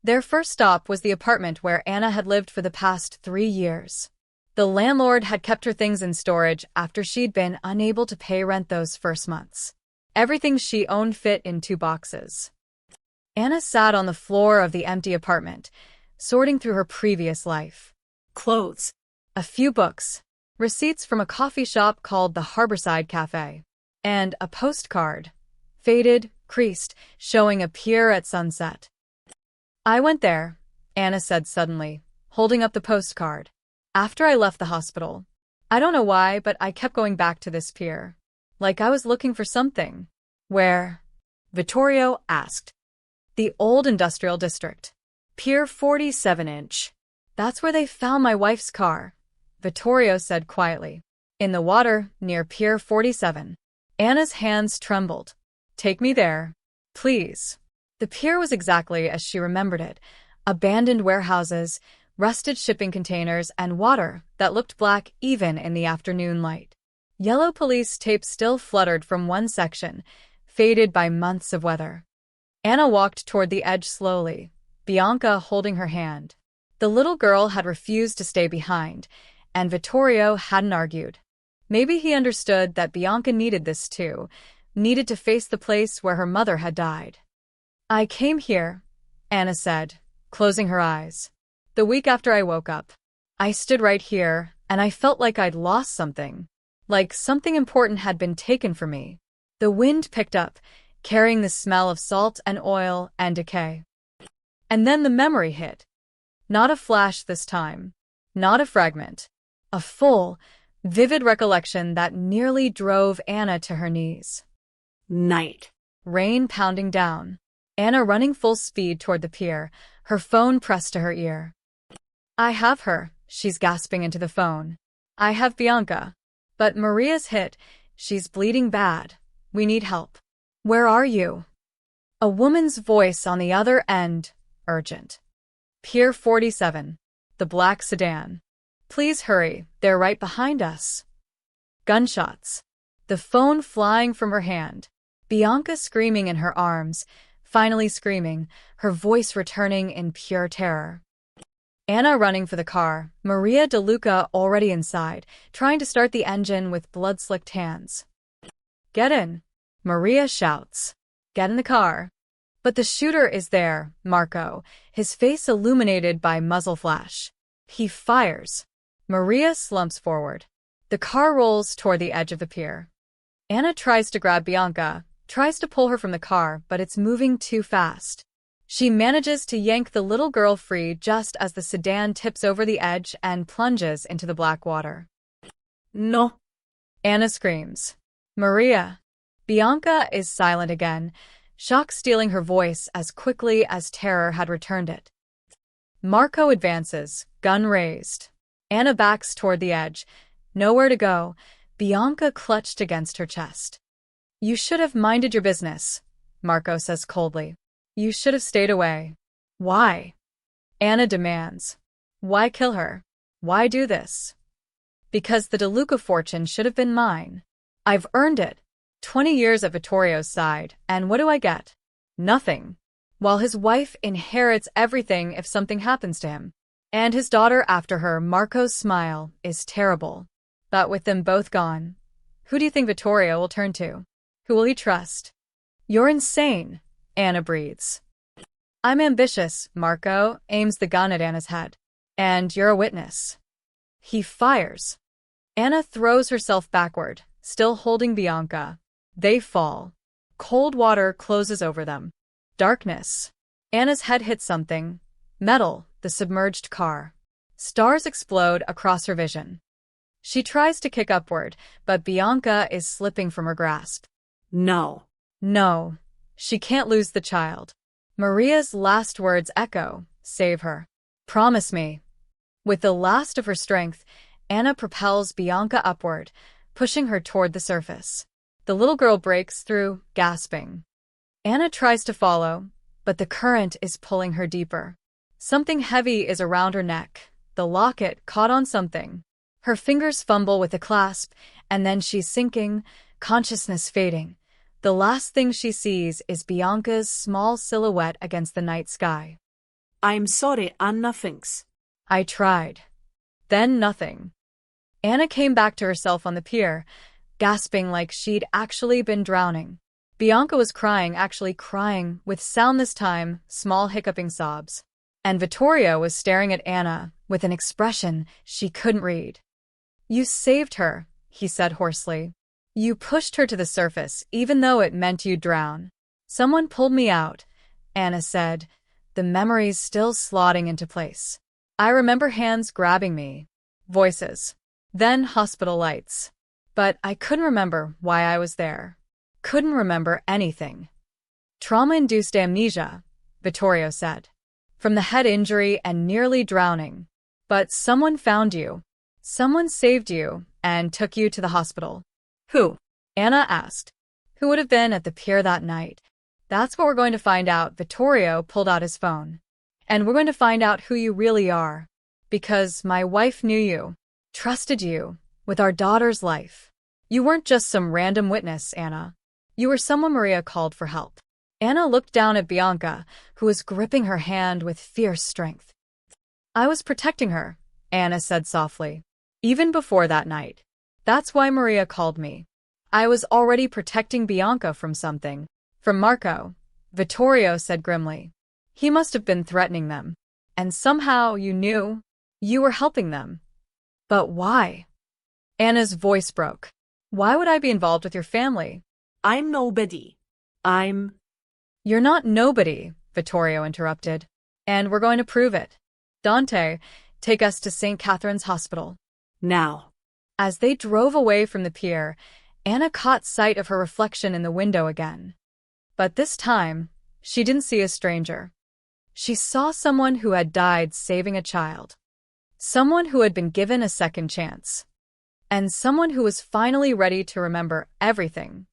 Their first stop was the apartment where Anna had lived for the past 3 years. The landlord had kept her things in storage after she'd been unable to pay rent those first months. Everything she owned fit in 2 boxes. Anna sat on the floor of the empty apartment, sorting through her previous life. Clothes. A few books, receipts from a coffee shop called the Harborside Cafe, and a postcard. Faded, creased, showing a pier at sunset. I went there, Anna said suddenly, holding up the postcard. After I left the hospital. I don't know why, but I kept going back to this pier. Like I was looking for something. Where? Vittorio asked. The old industrial district. Pier 47-inch. That's where they found my wife's car, Vittorio said quietly. In the water, near Pier 47. Anna's hands trembled. Take me there. Please. The pier was exactly as she remembered it. Abandoned warehouses, rusted shipping containers, and water that looked black even in the afternoon light. Yellow police tape still fluttered from one section, faded by months of weather. Anna walked toward the edge slowly, Bianca holding her hand. The little girl had refused to stay behind, and Vittorio hadn't argued. Maybe he understood that Bianca needed this too, needed to face the place where her mother had died. I came here, Anna said, closing her eyes. The week after I woke up. I stood right here, and I felt like I'd lost something. Like something important had been taken from me. The wind picked up, carrying the smell of salt and oil and decay. And then the memory hit. Not a flash this time. Not a fragment. A full, vivid recollection that nearly drove Anna to her knees. Night. Rain pounding down. Anna running full speed toward the pier, her phone pressed to her ear. I have her, she's gasping into the phone. I have Bianca. But Maria's hit. She's bleeding bad. We need help. Where are you? A woman's voice on the other end, urgent. Pier 47. The black sedan. Please hurry, they're right behind us. Gunshots. The phone flying from her hand. Bianca screaming in her arms, finally screaming, her voice returning in pure terror. Anna running for the car, Maria DeLuca already inside, trying to start the engine with blood-slicked hands. Get in, Maria shouts. Get in the car. But the shooter is there, Marco, his face illuminated by muzzle flash. He fires. Maria slumps forward. The car rolls toward the edge of the pier. Anna tries to grab Bianca, tries to pull her from the car, but it's moving too fast. She manages to yank the little girl free just as the sedan tips over the edge and plunges into the black water. No. Anna screams. Maria. Bianca is silent again, shock stealing her voice as quickly as terror had returned it. Marco advances, gun raised. Anna backs toward the edge. Nowhere to go. Bianca clutched against her chest. You should have minded your business, Marco says coldly. You should have stayed away. Why? Anna demands. Why kill her? Why do this? Because the DeLuca fortune should have been mine. I've earned it. 20 years at Vittorio's side, and what do I get? Nothing. While his wife inherits everything if something happens to him. And his daughter after her, Marco's smile is terrible. But with them both gone, who do you think Vittorio will turn to? Who will he trust? You're insane, Anna breathes. I'm ambitious, Marco aims the gun at Anna's head. And you're a witness. He fires. Anna throws herself backward, still holding Bianca. They fall. Cold water closes over them. Darkness. Anna's head hits something. Metal, the submerged car. Stars explode across her vision. She tries to kick upward, but Bianca is slipping from her grasp. No. No. She can't lose the child. Maria's last words echo, save her. Promise me. With the last of her strength, Anna propels Bianca upward, pushing her toward the surface. The little girl breaks through, gasping. Anna tries to follow, but the current is pulling her deeper. Something heavy is around her neck, the locket caught on something. Her fingers fumble with the clasp, and then she's sinking, consciousness fading. The last thing she sees is Bianca's small silhouette against the night sky. I'm sorry, Anna thinks. I tried. Then nothing. Anna came back to herself on the pier, gasping like she'd actually been drowning. Bianca was crying, actually crying, with sound this time, small hiccuping sobs. And Vittorio was staring at Anna with an expression she couldn't read. You saved her, he said hoarsely. You pushed her to the surface, even though it meant you'd drown. Someone pulled me out, Anna said, the memories still slotting into place. I remember hands grabbing me, voices, then hospital lights. But I couldn't remember why I was there. Couldn't remember anything. Trauma-induced amnesia, Vittorio said. From the head injury and nearly drowning. But someone found you. Someone saved you and took you to the hospital. Who? Anna asked. Who would have been at the pier that night? That's what we're going to find out. Vittorio pulled out his phone. And we're going to find out who you really are. Because my wife knew you, trusted you, with our daughter's life. You weren't just some random witness, Anna. You were someone Maria called for help. Anna looked down at Bianca, who was gripping her hand with fierce strength. I was protecting her, Anna said softly. Even before that night. That's why Maria called me. I was already protecting Bianca from something. From Marco, Vittorio said grimly. He must have been threatening them. And somehow you knew. You were helping them. But why? Anna's voice broke. Why would I be involved with your family? I'm nobody. You're not nobody, Vittorio interrupted. And we're going to prove it. Dante, take us to St. Catherine's Hospital. Now. As they drove away from the pier, Anna caught sight of her reflection in the window again. But this time, she didn't see a stranger. She saw someone who had died saving a child. Someone who had been given a second chance. And someone who was finally ready to remember everything.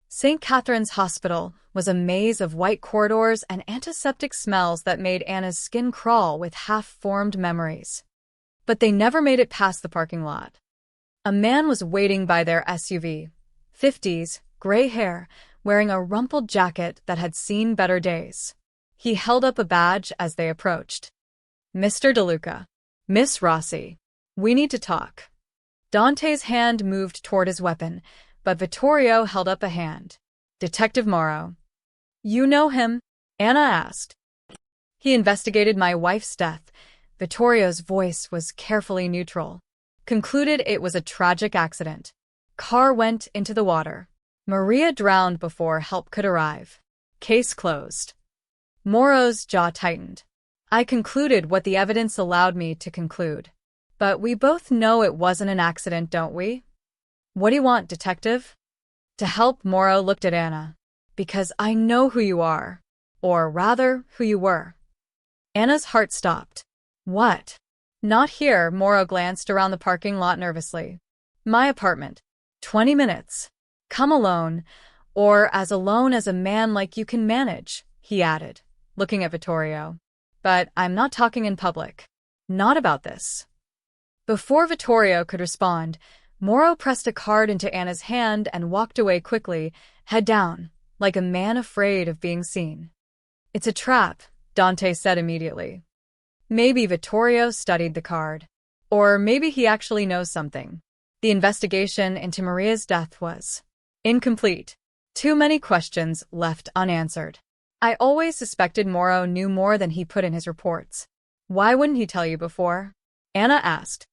St. Catherine's Hospital was a maze of white corridors and antiseptic smells that made Anna's skin crawl with half-formed memories. But they never made it past the parking lot. A man was waiting by their SUV, 50s, gray hair, wearing a rumpled jacket that had seen better days. He held up a badge as they approached. Mr. DeLuca. Miss Rossi. We need to talk. Dante's hand moved toward his weapon, but Vittorio held up a hand. Detective Morrow. You know him? Anna asked. He investigated my wife's death. Vittorio's voice was carefully neutral. Concluded it was a tragic accident. Car went into the water. Maria drowned before help could arrive. Case closed. Morrow's jaw tightened. I concluded what the evidence allowed me to conclude. But we both know it wasn't an accident, don't we? What do you want, detective? To help, Morrow looked at Anna. Because I know who you are. Or rather, who you were. Anna's heart stopped. What? Not here, Morrow glanced around the parking lot nervously. My apartment. 20 minutes. Come alone, or as alone as a man like you can manage, he added, looking at Vittorio. But I'm not talking in public. Not about this. Before Vittorio could respond, Morrow pressed a card into Anna's hand and walked away quickly, head down, like a man afraid of being seen. It's a trap, Dante said immediately. Maybe Vittorio studied the card. Or maybe he actually knows something. The investigation into Maria's death was incomplete. Too many questions left unanswered. I always suspected Morrow knew more than he put in his reports. Why wouldn't he tell you before? Anna asked.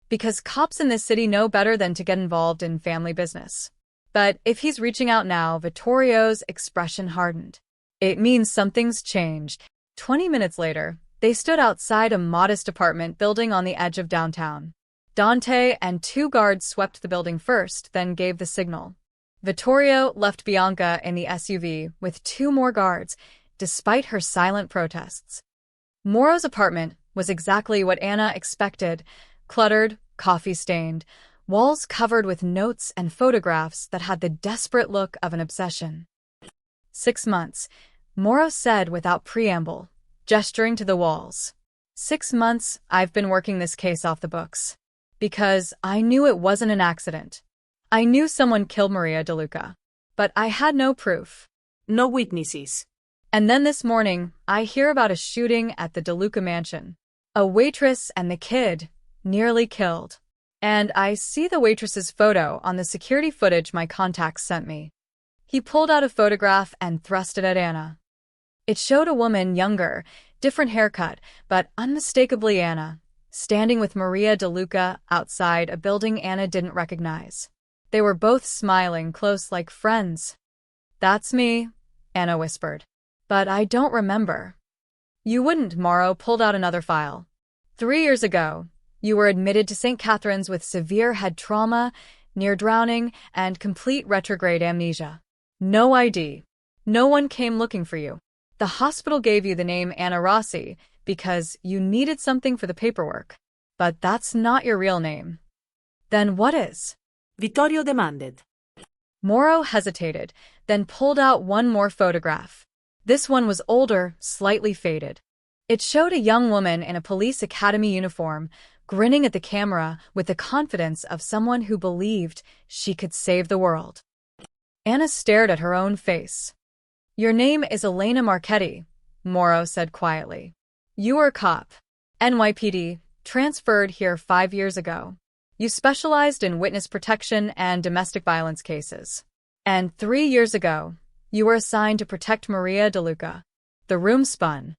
Because cops in this city know better than to get involved in family business. But if he's reaching out now, Vittorio's expression hardened. It means something's changed. 20 minutes later, they stood outside a modest apartment building on the edge of downtown. Dante and 2 guards swept the building first, then gave the signal. Vittorio left Bianca in the SUV with 2 more guards, despite her silent protests. Morrow's apartment was exactly what Anna expected, cluttered, coffee-stained, walls covered with notes and photographs that had the desperate look of an obsession. 6 months, Morrow said without preamble, gesturing to the walls. 6 months I've been working this case off the books. Because I knew it wasn't an accident. I knew someone killed Maria DeLuca. But I had no proof. No witnesses. And then this morning, I hear about a shooting at the DeLuca mansion. A waitress and the kid, nearly killed. And I see the waitress's photo on the security footage my contacts sent me. He pulled out a photograph and thrust it at Anna. It showed a woman younger, different haircut, but unmistakably Anna, standing with Maria DeLuca outside a building Anna didn't recognize. They were both smiling close like friends. That's me, Anna whispered. But I don't remember. You wouldn't, Morrow pulled out another file. 3 years ago, you were admitted to St. Catherine's with severe head trauma, near drowning, and complete retrograde amnesia. No ID. No one came looking for you. The hospital gave you the name Anna Rossi because you needed something for the paperwork. But that's not your real name. Then what is? Vittorio demanded. Morrow hesitated, then pulled out one more photograph. This one was older, slightly faded. It showed a young woman in a police academy uniform, grinning at the camera with the confidence of someone who believed she could save the world. Anna stared at her own face. Your name is Elena Marchetti, Morrow said quietly. You were a cop. NYPD, transferred here 5 years ago. You specialized in witness protection and domestic violence cases. And 3 years ago, you were assigned to protect Maria De Luca. The room spun.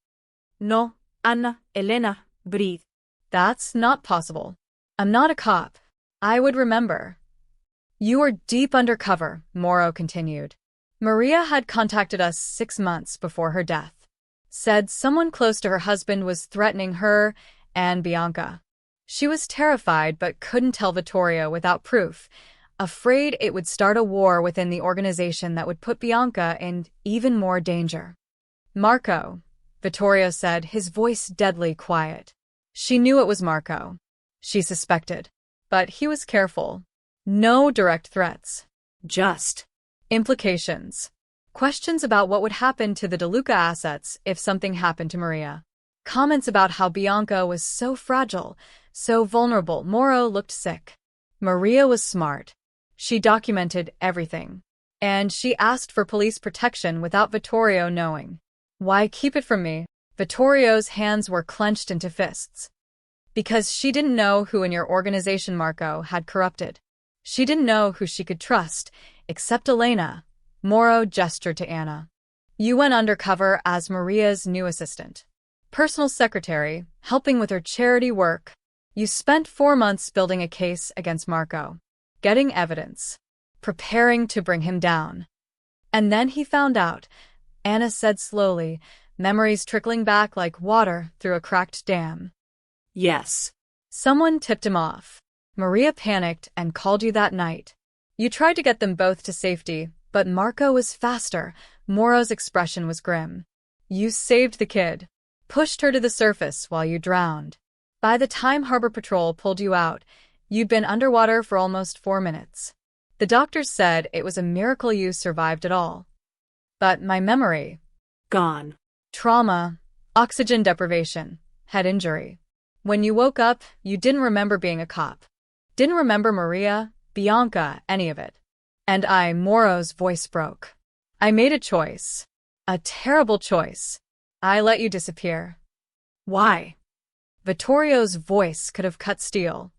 No, Anna, Elena, breathe. That's not possible. I'm not a cop. I would remember. You were deep undercover, Morrow continued. Maria had contacted us 6 months before her death. Said someone close to her husband was threatening her and Bianca. She was terrified but couldn't tell Vittorio without proof, afraid it would start a war within the organization that would put Bianca in even more danger. Marco, Vittorio said, his voice deadly quiet. She knew it was Marco. She suspected. But he was careful. No direct threats. Just implications. Questions about what would happen to the De Luca assets if something happened to Maria. Comments about how Bianca was so fragile, so vulnerable. Morrow looked sick. Maria was smart. She documented everything. And she asked for police protection without Vittorio knowing. Why keep it from me? Vittorio's hands were clenched into fists. Because she didn't know who in your organization Marco had corrupted. She didn't know who she could trust, except Elena. Morrow gestured to Anna. You went undercover as Maria's new assistant. Personal secretary, helping with her charity work. You spent 4 months building a case against Marco. Getting evidence. Preparing to bring him down. And then he found out, Anna said slowly, memories trickling back like water through a cracked dam. Yes. Someone tipped him off. Maria panicked and called you that night. You tried to get them both to safety, but Marco was faster. Morrow's expression was grim. You saved the kid. Pushed her to the surface while you drowned. By the time Harbor Patrol pulled you out, you'd been underwater for almost 4 minutes. The doctors said it was a miracle you survived at all. But my memory. Gone. Trauma, oxygen deprivation, head injury. When you woke up, you didn't remember being a cop. Didn't remember Maria, Bianca, any of it. And Morrow's voice broke. I made a choice. A terrible choice. I let you disappear. Why? Vittorio's voice could have cut steel.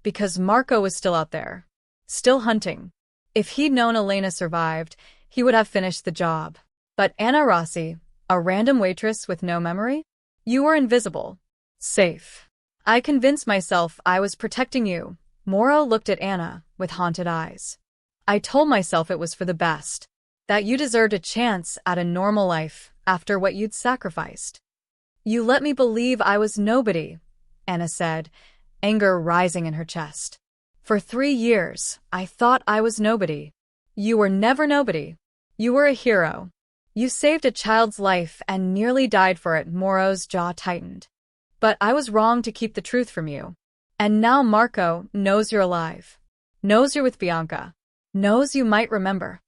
Because Marco was still out there. Still hunting. If he'd known Elena survived, he would have finished the job. But Anna Rossi, a random waitress with no memory? You were invisible. Safe. I convinced myself I was protecting you. Morrow looked at Anna with haunted eyes. I told myself it was for the best. That you deserved a chance at a normal life after what you'd sacrificed. You let me believe I was nobody, Anna said, anger rising in her chest. For 3 years, I thought I was nobody. You were never nobody. You were a hero. You saved a child's life and nearly died for it. Morrow's jaw tightened. But I was wrong to keep the truth from you. And now Marco knows you're alive. Knows you're with Bianca. Knows you might remember.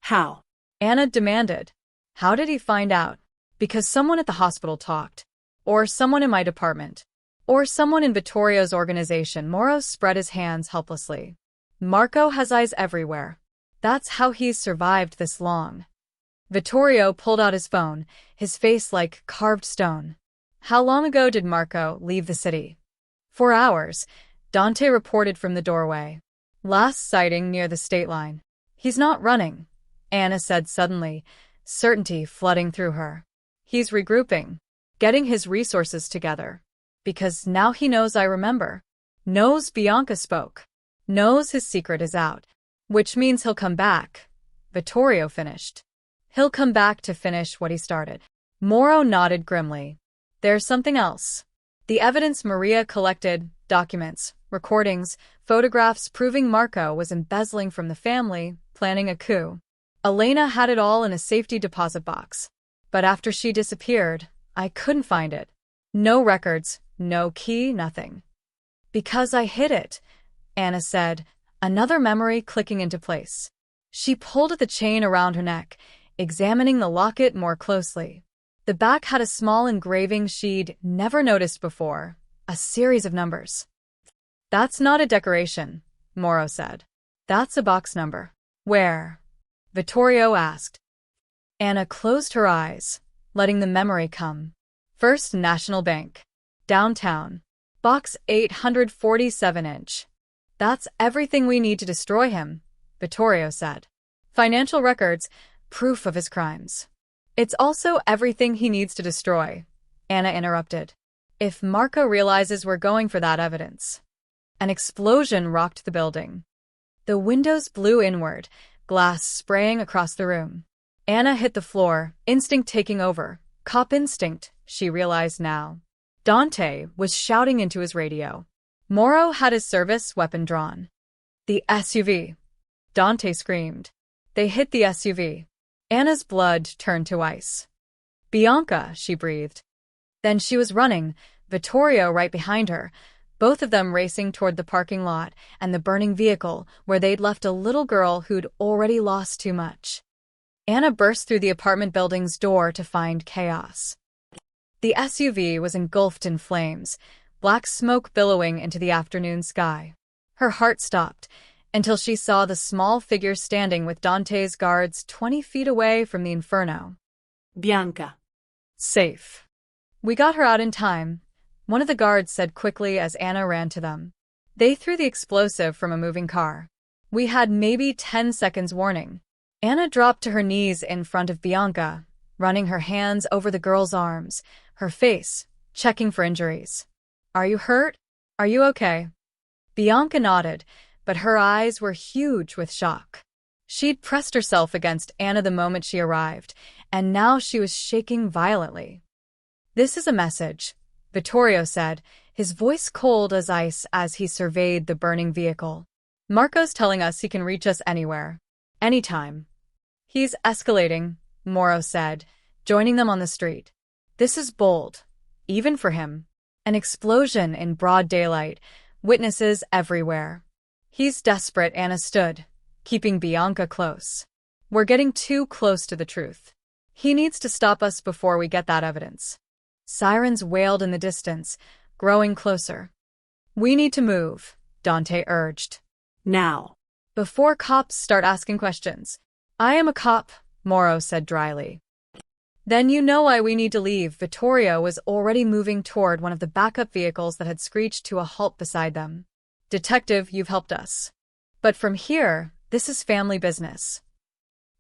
How? Anna demanded. How did he find out? Because someone at the hospital talked. Or someone in my department. Or someone in Vittorio's organization. Morrow spread his hands helplessly. Marco has eyes everywhere. That's how he's survived this long. Vittorio pulled out his phone, his face like carved stone. How long ago did Marco leave the city? 4 hours, Dante reported from the doorway. Last sighting near the state line. He's not running, Anna said suddenly, certainty flooding through her. He's regrouping, getting his resources together. Because now he knows I remember. Knows Bianca spoke. Knows his secret is out. Which means he'll come back. Vittorio finished. He'll come back to finish what he started. Morrow nodded grimly. There's something else. The evidence Maria collected, documents, recordings, photographs proving Marco was embezzling from the family, planning a coup. Elena had it all in a safety deposit box. But after she disappeared, I couldn't find it. No records, no key, nothing. Because I hid it, Anna said, another memory clicking into place. She pulled at the chain around her neck, examining the locket more closely. The back had a small engraving she'd never noticed before, a series of numbers. That's not a decoration, Morrow said. That's a box number. Where? Vittorio asked. Anna closed her eyes, letting the memory come. First National Bank. Downtown. Box 847-inch. That's everything we need to destroy him, Vittorio said. Financial records, proof of his crimes. It's also everything he needs to destroy, Anna interrupted. If Marco realizes we're going for that evidence. An explosion rocked the building. The windows blew inward, glass spraying across the room. Anna hit the floor, instinct taking over. Cop instinct, she realized now. Dante was shouting into his radio. Morrow had his service weapon drawn. The SUV. Dante screamed. They hit the SUV. Anna's blood turned to ice. Bianca, she breathed. Then she was running, Vittorio right behind her, both of them racing toward the parking lot and the burning vehicle where they'd left a little girl who'd already lost too much. Anna burst through the apartment building's door to find chaos. The SUV was engulfed in flames, black smoke billowing into the afternoon sky. Her heart stopped until she saw the small figure standing with Dante's guards 20 feet away from the inferno. Bianca. Safe. We got her out in time, one of the guards said quickly as Anna ran to them. They threw the explosive from a moving car. We had maybe 10 seconds warning. Anna dropped to her knees in front of Bianca, running her hands over the girl's arms, her face, checking for injuries. Are you hurt? Are you okay? Bianca nodded, but her eyes were huge with shock. She'd pressed herself against Anna the moment she arrived, and now she was shaking violently. This is a message, Vittorio said, his voice cold as ice as he surveyed the burning vehicle. Marco's telling us he can reach us anywhere. Anytime. He's escalating, Morrow said, joining them on the street. This is bold, even for him. An explosion in broad daylight, witnesses everywhere. He's desperate, Anna stood, keeping Bianca close. We're getting too close to the truth. He needs to stop us before we get that evidence. Sirens wailed in the distance, growing closer. We need to move, Dante urged. Now. Before cops start asking questions. I am a cop, Morrow said dryly. Then you know why we need to leave. Vittorio was already moving toward one of the backup vehicles that had screeched to a halt beside them. Detective, you've helped us. But from here, this is family business.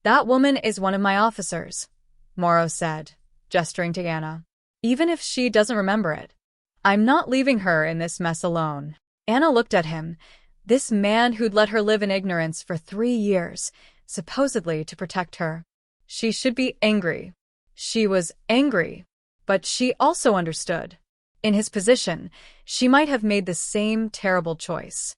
That woman is one of my officers, Morrow said, gesturing to Anna. Even if she doesn't remember it. I'm not leaving her in this mess alone. Anna looked at him, this man who'd let her live in ignorance for 3 years, supposedly to protect her. She should be angry. She was angry, but she also understood. In his position, she might have made the same terrible choice.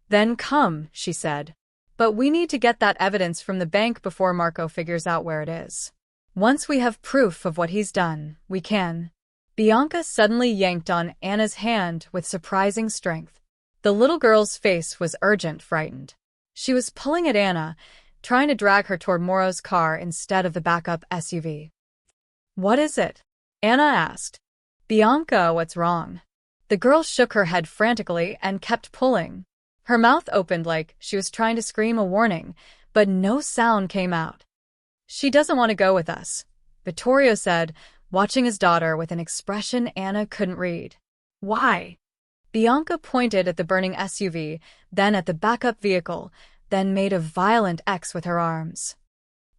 Then come, she said. But we need to get that evidence from the bank before Marco figures out where it is. Once we have proof of what he's done, we can. Bianca suddenly yanked on Anna's hand with surprising strength. The little girl's face was urgent, frightened. She was pulling at Anna, trying to drag her toward Morrow's car instead of the backup SUV. What is it? Anna asked. Bianca, what's wrong? The girl shook her head frantically and kept pulling. Her mouth opened like she was trying to scream a warning, but no sound came out. She doesn't want to go with us, Vittorio said, watching his daughter with an expression Anna couldn't read. Why? Bianca pointed at the burning SUV, then at the backup vehicle, then made a violent X with her arms.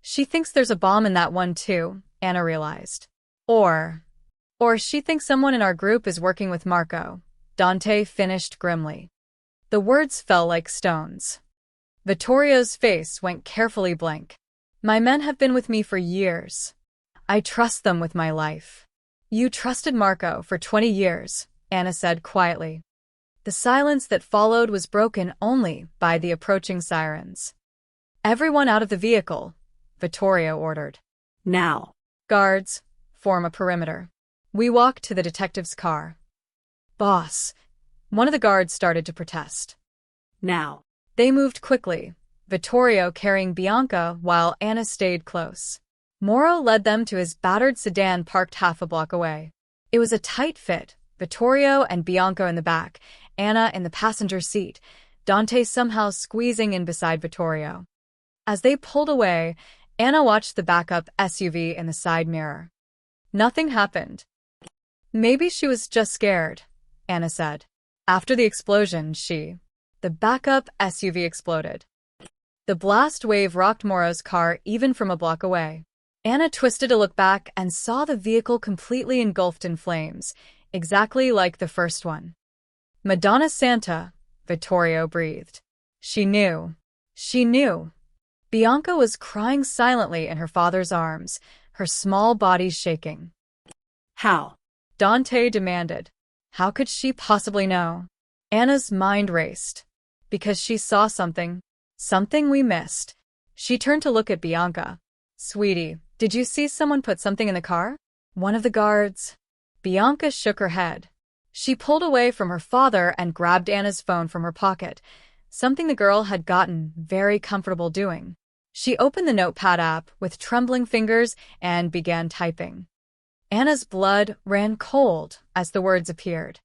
She thinks there's a bomb in that one too, Anna realized. Or she thinks someone in our group is working with Marco, Dante finished grimly. The words fell like stones. Vittorio's face went carefully blank. My men have been with me for years. I trust them with my life. You trusted Marco for 20 years, Anna said quietly. The silence that followed was broken only by the approaching sirens. Everyone out of the vehicle, Vittorio ordered. Now. Guards, form a perimeter. We walked to the detective's car. Boss. One of the guards started to protest. Now. They moved quickly, Vittorio carrying Bianca while Anna stayed close. Moro led them to his battered sedan parked half a block away. It was a tight fit, Vittorio and Bianca in the back, Anna in the passenger seat, Dante somehow squeezing in beside Vittorio. As they pulled away, Anna watched the backup SUV in the side mirror. Nothing happened. Maybe she was just scared, Anna said. After the explosion, the backup SUV exploded. The blast wave rocked Moro's car even from a block away. Anna twisted to look back and saw the vehicle completely engulfed in flames, exactly like the first one. Madonna Santa, Vittorio breathed. She knew. She knew. Bianca was crying silently in her father's arms, her small body shaking. How? Dante demanded. How could she possibly know? Anna's mind raced. Because she saw something. Something we missed. She turned to look at Bianca. Sweetie, did you see someone put something in the car? One of the guards. Bianca shook her head. She pulled away from her father and grabbed Anna's phone from her pocket, something the girl had gotten very comfortable doing. She opened the notepad app with trembling fingers and began typing. Anna's blood ran cold as the words appeared.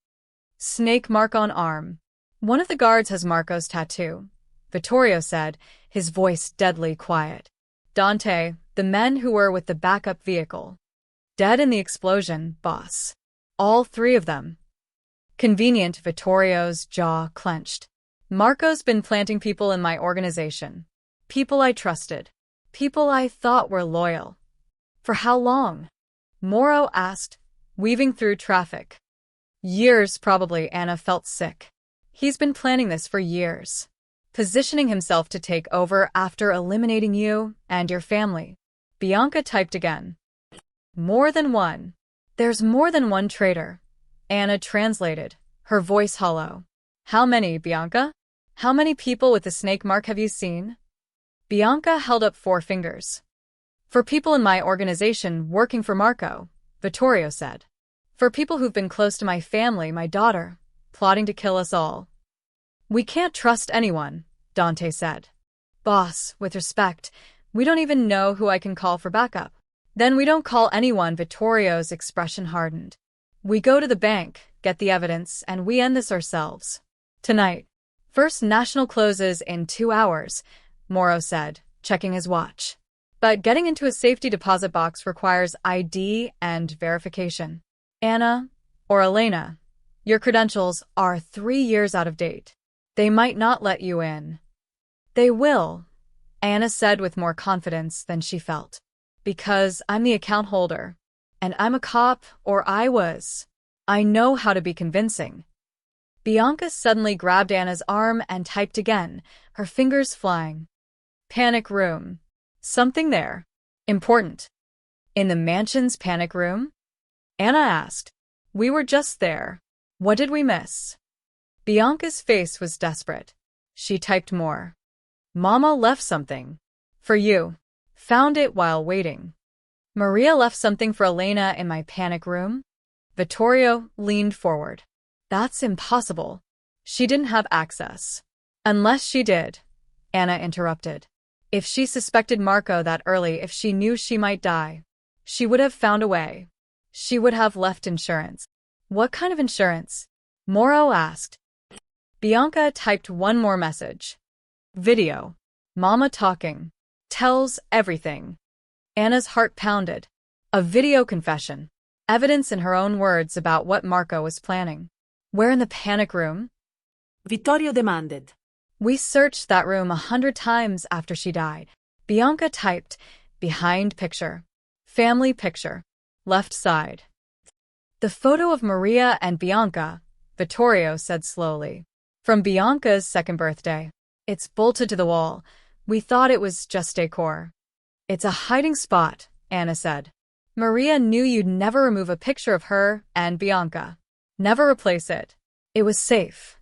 Snake mark on arm. One of the guards has Marco's tattoo, Vittorio said, his voice deadly quiet. Dante, the men who were with the backup vehicle. Dead in the explosion, boss. All three of them. Convenient, Vittorio's jaw clenched. Marco's been planting people in my organization. People I trusted. People I thought were loyal. For how long? Moro asked, weaving through traffic. Years, probably. Anna felt sick. He's been planning this for years. Positioning himself to take over after eliminating you and your family. Bianca typed again. More than one. There's more than one traitor. Anna translated, her voice hollow. How many, Bianca? How many people with the snake mark have you seen? Bianca held up 4 fingers. For people in my organization working for Marco, Vittorio said. For people who've been close to my family, my daughter, plotting to kill us all. We can't trust anyone, Dante said. Boss, with respect, we don't even know who I can call for backup. Then we don't call anyone. Vittorio's expression hardened. We go to the bank, get the evidence, and we end this ourselves. Tonight. First National closes in 2 hours, Moro said, checking his watch. But getting into a safety deposit box requires ID and verification. Anna, or Elena, your credentials are 3 years out of date. They might not let you in. They will, Anna said with more confidence than she felt. Because I'm the account holder. And I'm a cop, or I was. I know how to be convincing. Bianca suddenly grabbed Anna's arm and typed again, her fingers flying. Panic room. Something there. Important. In the mansion's panic room? Anna asked. We were just there. What did we miss? Bianca's face was desperate. She typed more. Mama left something. For you. Found it while waiting. Maria left something for Elena in my panic room? Vittorio leaned forward. That's impossible. She didn't have access. Unless she did, Anna interrupted. If she suspected Marco that early, if she knew she might die, she would have found a way. She would have left insurance. What kind of insurance? Moro asked. Bianca typed one more message. Video. Mama talking. Tells everything. Anna's heart pounded. A video confession. Evidence in her own words about what Marco was planning. Where in the panic room? Vittorio demanded. We searched that room 100 times after she died. Bianca typed, behind picture. Family picture. Left side. The photo of Maria and Bianca, Vittorio said slowly. From Bianca's second birthday. It's bolted to the wall. We thought it was just decor. It's a hiding spot, Anna said. Maria knew you'd never remove a picture of her and Bianca. Never replace it. It was safe.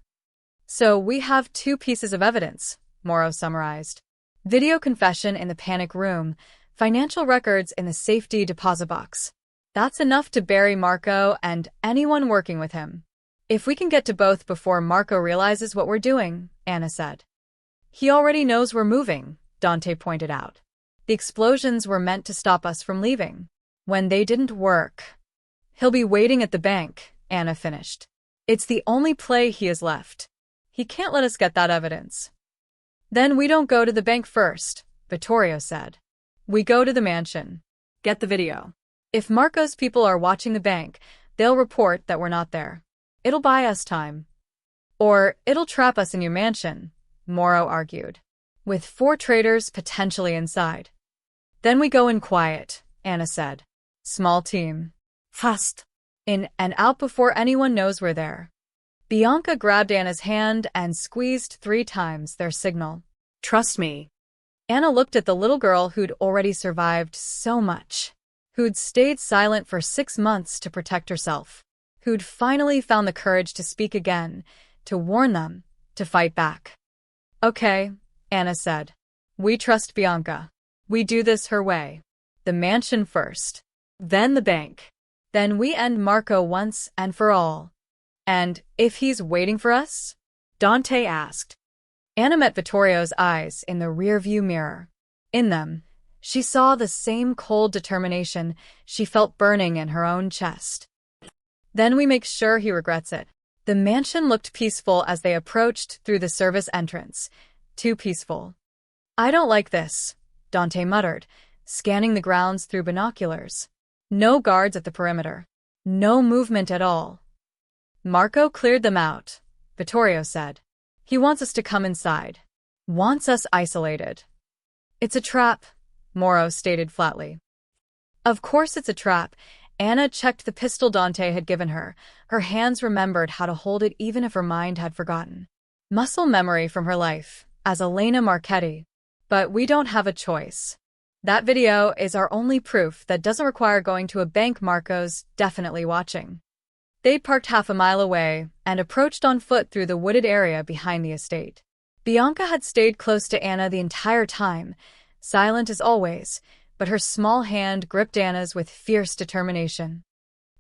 So we have two pieces of evidence, Morrow summarized. Video confession in the panic room, financial records in the safety deposit box. That's enough to bury Marco and anyone working with him. If we can get to both before Marco realizes what we're doing, Anna said. He already knows we're moving, Dante pointed out. The explosions were meant to stop us from leaving. When they didn't work. He'll be waiting at the bank, Anna finished. It's the only play he has left. He can't let us get that evidence. Then we don't go to the bank first, Vittorio said. We go to the mansion. Get the video. If Marco's people are watching the bank, they'll report that we're not there. It'll buy us time. Or it'll trap us in your mansion, Morrow argued. With 4 traitors potentially inside. Then we go in quiet, Anna said. Small team. Fast. In and out before anyone knows we're there. Bianca grabbed Anna's hand and squeezed 3 times their signal. Trust me. Anna looked at the little girl who'd already survived so much. Who'd stayed silent for 6 months to protect herself. Who'd finally found the courage to speak again, to warn them, to fight back. Okay, Anna said. We trust Bianca. We do this her way. The mansion first. Then the bank. Then we end Marco once and for all. And if he's waiting for us? Dante asked. Anna met Vittorio's eyes in the rearview mirror. In them, she saw the same cold determination she felt burning in her own chest. Then we make sure he regrets it. The mansion looked peaceful as they approached through the service entrance. Too peaceful. I don't like this, Dante muttered, scanning the grounds through binoculars. No guards at the perimeter. No movement at all. Marco cleared them out, Vittorio said. He wants us to come inside. Wants us isolated. It's a trap, Morrow stated flatly. Of course it's a trap. Anna checked the pistol Dante had given her. Her hands remembered how to hold it even if her mind had forgotten. Muscle memory from her life, as Elena Marchetti. But we don't have a choice. That video is our only proof that doesn't require going to a bank. Marco's definitely watching. They parked half a mile away and approached on foot through the wooded area behind the estate. Bianca had stayed close to Anna the entire time, silent as always, but her small hand gripped Anna's with fierce determination.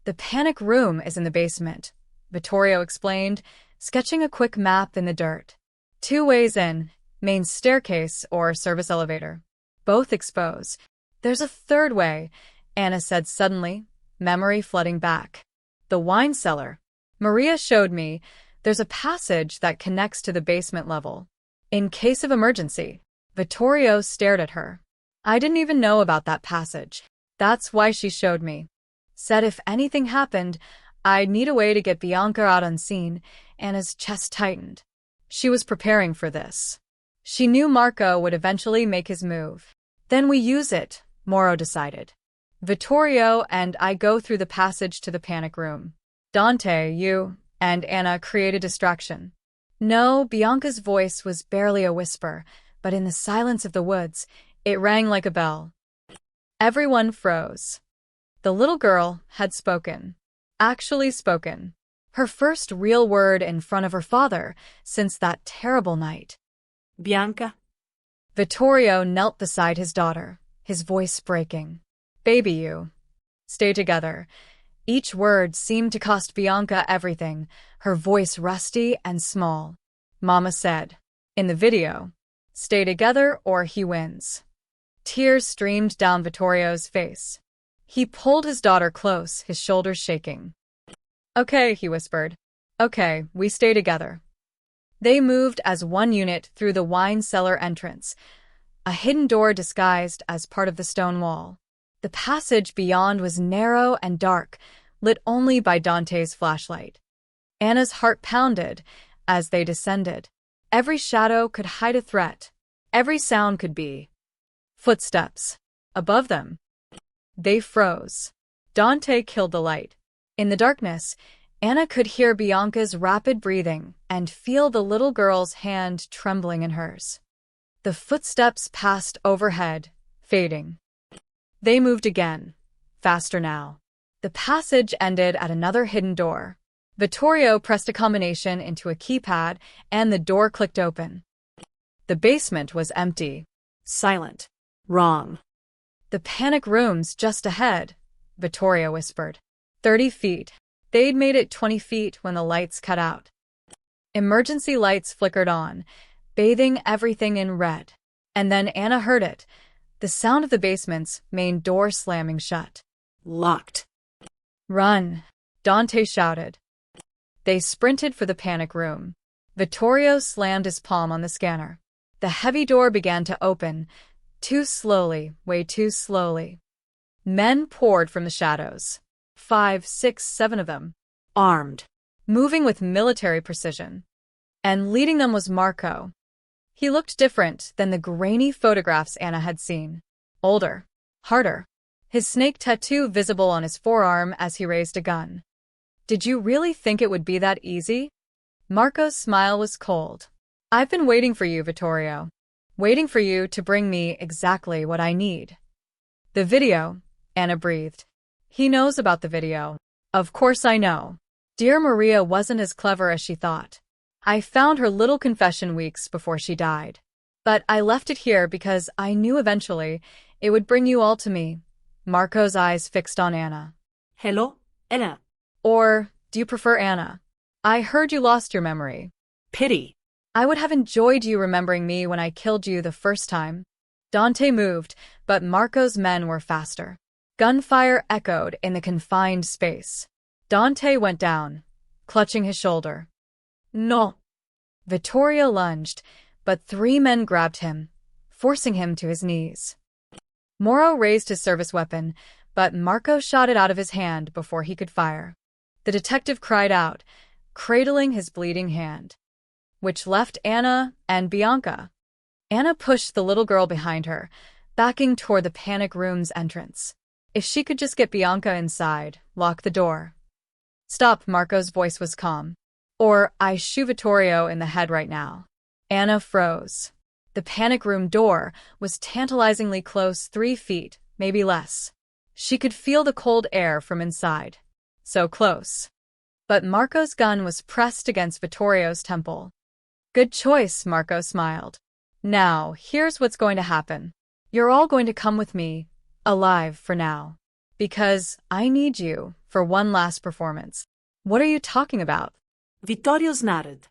The panic room is in the basement, Vittorio explained, sketching a quick map in the dirt. 2 ways in, main staircase or service elevator. Both exposed. There's a 3rd way, Anna said suddenly, memory flooding back. The wine cellar. Maria showed me. There's a passage that connects to the basement level. In case of emergency. Vittorio stared at her. I didn't even know about that passage. That's why she showed me. Said if anything happened, I'd need a way to get Bianca out unseen. Anna's chest tightened. She was preparing for this. She knew Marco would eventually make his move. Then we use it, Morrow decided. Vittorio and I go through the passage to the panic room. Dante, you, and Anna create a distraction. No, Bianca's voice was barely a whisper, but in the silence of the woods, it rang like a bell. Everyone froze. The little girl had spoken. Actually spoken. Her first real word in front of her father since that terrible night. Bianca? Vittorio knelt beside his daughter, his voice breaking. Baby, you. Stay together. Each word seemed to cost Bianca everything, her voice rusty and small. Mama said. In the video. Stay together or he wins. Tears streamed down Vittorio's face. He pulled his daughter close, his shoulders shaking. Okay, he whispered. Okay, we stay together. They moved as one unit through the wine cellar entrance, a hidden door disguised as part of the stone wall. The passage beyond was narrow and dark, lit only by Dante's flashlight. Anna's heart pounded as they descended. Every shadow could hide a threat. Every sound could be footsteps. Above them. They froze. Dante killed the light. In the darkness, Anna could hear Bianca's rapid breathing and feel the little girl's hand trembling in hers. The footsteps passed overhead, fading. They moved again, faster now. The passage ended at another hidden door. Vittorio pressed a combination into a keypad, and the door clicked open. The basement was empty. Silent. Wrong. The panic room's just ahead, Vittorio whispered. 30 feet. They'd made it 20 feet when the lights cut out. Emergency lights flickered on, bathing everything in red. And then Anna heard it, the sound of the basement's main door slamming shut. Locked. Run, Dante shouted. They sprinted for the panic room. Vittorio slammed his palm on the scanner. The heavy door began to open, too slowly, way too slowly. Men poured from the shadows. 5, 6, 7 of them. Armed. Moving with military precision. And leading them was Marco. He looked different than the grainy photographs Anna had seen. Older. Harder. His snake tattoo visible on his forearm as he raised a gun. Did you really think it would be that easy? Marco's smile was cold. I've been waiting for you, Vittorio. Waiting for you to bring me exactly what I need. The video, Anna breathed. He knows about the video. Of course I know. Dear Maria wasn't as clever as she thought. I found her little confession weeks before she died. But I left it here because I knew eventually it would bring you all to me. Marco's eyes fixed on Anna. Hello, Anna. Or, do you prefer Anna? I heard you lost your memory. Pity. I would have enjoyed you remembering me when I killed you the first time. Dante moved, but Marco's men were faster. Gunfire echoed in the confined space. Dante went down, clutching his shoulder. No. Vittorio lunged, but 3 men grabbed him, forcing him to his knees. Moro raised his service weapon, but Marco shot it out of his hand before he could fire. The detective cried out, cradling his bleeding hand, which left Anna and Bianca. Anna pushed the little girl behind her, backing toward the panic room's entrance. If she could just get Bianca inside, lock the door. Stop, Marco's voice was calm. Or I shoot Vittorio in the head right now. Anna froze. The panic room door was tantalizingly close, 3 feet, maybe less. She could feel the cold air from inside. So close. But Marco's gun was pressed against Vittorio's temple. Good choice, Marco smiled. Now, here's what's going to happen. You're all going to come with me, alive for now. Because I need you for one last performance. What are you talking about? Vittorio's nodded.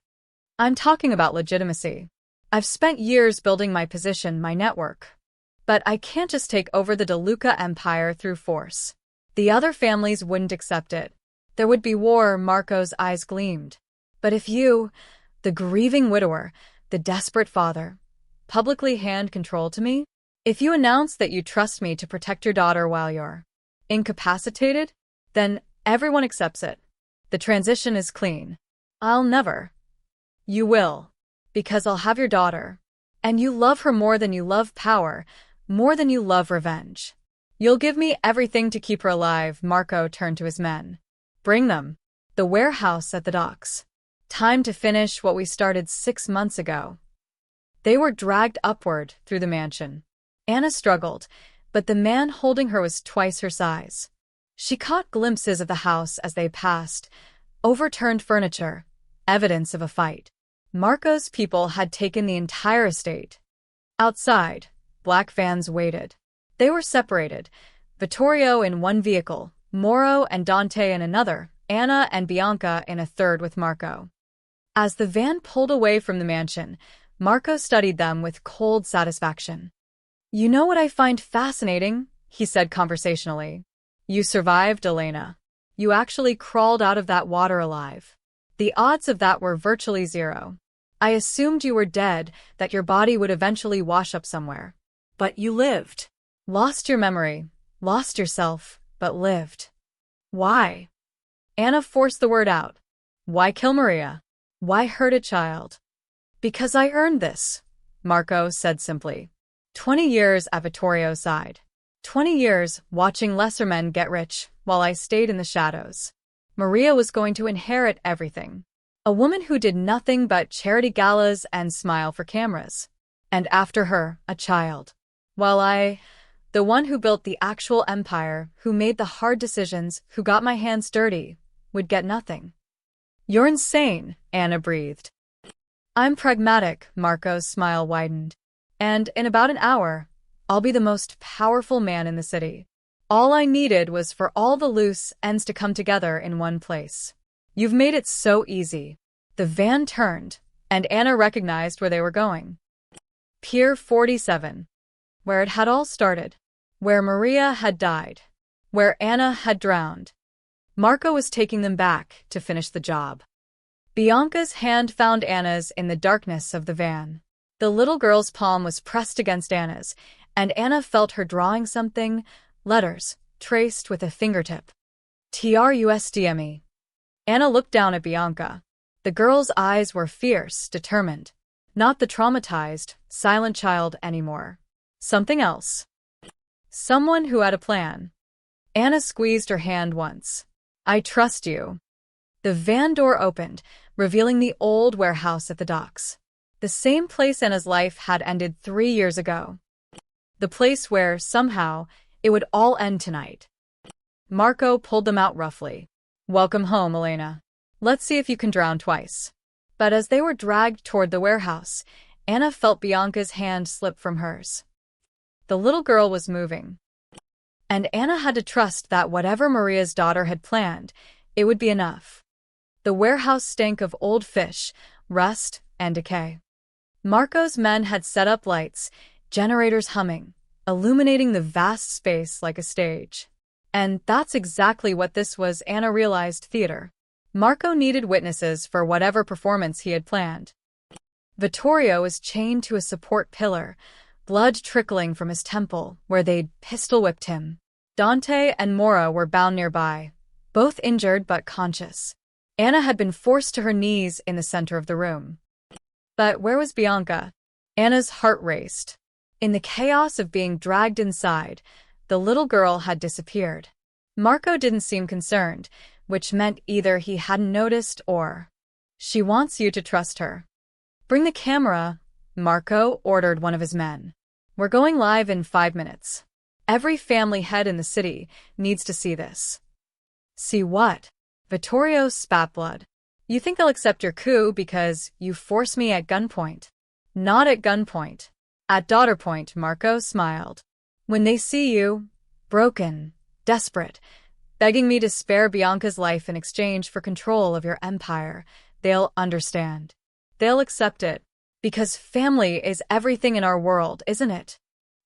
I'm talking about legitimacy. I've spent years building my position, my network. But I can't just take over the De Luca empire through force. The other families wouldn't accept it. There would be war, Marco's eyes gleamed. But if you, the grieving widower, the desperate father, publicly hand control to me, if you announce that you trust me to protect your daughter while you're incapacitated, then everyone accepts it. The transition is clean. I'll never. You will. Because I'll have your daughter. And you love her more than you love power, more than you love revenge. You'll give me everything to keep her alive, Marco turned to his men. Bring them. The warehouse at the docks. Time to finish what we started 6 months ago. They were dragged upward through the mansion. Anna struggled, but the man holding her was twice her size. She caught glimpses of the house as they passed, overturned furniture, evidence of a fight. Marco's people had taken the entire estate. Outside, black vans waited. They were separated, Vittorio in one vehicle, Moro and Dante in another, Anna and Bianca in a third with Marco. As the van pulled away from the mansion, Marco studied them with cold satisfaction. You know what I find fascinating? He said conversationally. You survived, Elena. You actually crawled out of that water alive. The odds of that were virtually zero. I assumed you were dead, that your body would eventually wash up somewhere. But you lived. Lost your memory, lost yourself, but lived. Why? Anna forced the word out. Why kill Maria? Why hurt a child? Because I earned this, Marco said simply. 20 years at Vittorio's side. 20 years watching lesser men get rich while I stayed in the shadows. Maria was going to inherit everything. A woman who did nothing but charity galas and smile for cameras. And after her, a child. While I The one who built the actual empire, who made the hard decisions, who got my hands dirty, would get nothing. You're insane, Anna breathed. I'm pragmatic, Marco's smile widened. And in about an hour, I'll be the most powerful man in the city. All I needed was for all the loose ends to come together in one place. You've made it so easy. The van turned, and Anna recognized where they were going. Pier 47. Where it had all started. Where Maria had died. Where Anna had drowned. Marco was taking them back to finish the job. Bianca's hand found Anna's in the darkness of the van. The little girl's palm was pressed against Anna's, and Anna felt her drawing something, letters, traced with a fingertip. TRUSDME. Anna looked down at Bianca. The girl's eyes were fierce, determined. Not the traumatized, silent child anymore. Something else. Someone who had a plan. Anna squeezed her hand once. I trust you. The van door opened, revealing the old warehouse at the docks. The same place Anna's life had ended 3 years ago. The place where, somehow, it would all end tonight. Marco pulled them out roughly. Welcome home, Elena. Let's see if you can drown twice. But as they were dragged toward the warehouse, Anna felt Bianca's hand slip from hers. The little girl was moving. And Anna had to trust that whatever Maria's daughter had planned, it would be enough. The warehouse stank of old fish, rust, and decay. Marco's men had set up lights, generators humming, illuminating the vast space like a stage. And that's exactly what this was, Anna realized, theater. Marco needed witnesses for whatever performance he had planned. Vittorio was chained to a support pillar, blood trickling from his temple, where they'd pistol-whipped him. Dante and Mora were bound nearby, both injured but conscious. Anna had been forced to her knees in the center of the room. But where was Bianca? Anna's heart raced. In the chaos of being dragged inside, the little girl had disappeared. Marco didn't seem concerned, which meant either he hadn't noticed or... She wants you to trust her. Bring the camera, Marco ordered one of his men. We're going live in 5 minutes. Every family head in the city needs to see this. See what? Vittorio spat blood. You think they'll accept your coup because you forced me at gunpoint? Not at gunpoint. At daughter point, Marco smiled. When they see you, broken, desperate, begging me to spare Bianca's life in exchange for control of your empire, they'll understand. They'll accept it. Because family is everything in our world, isn't it?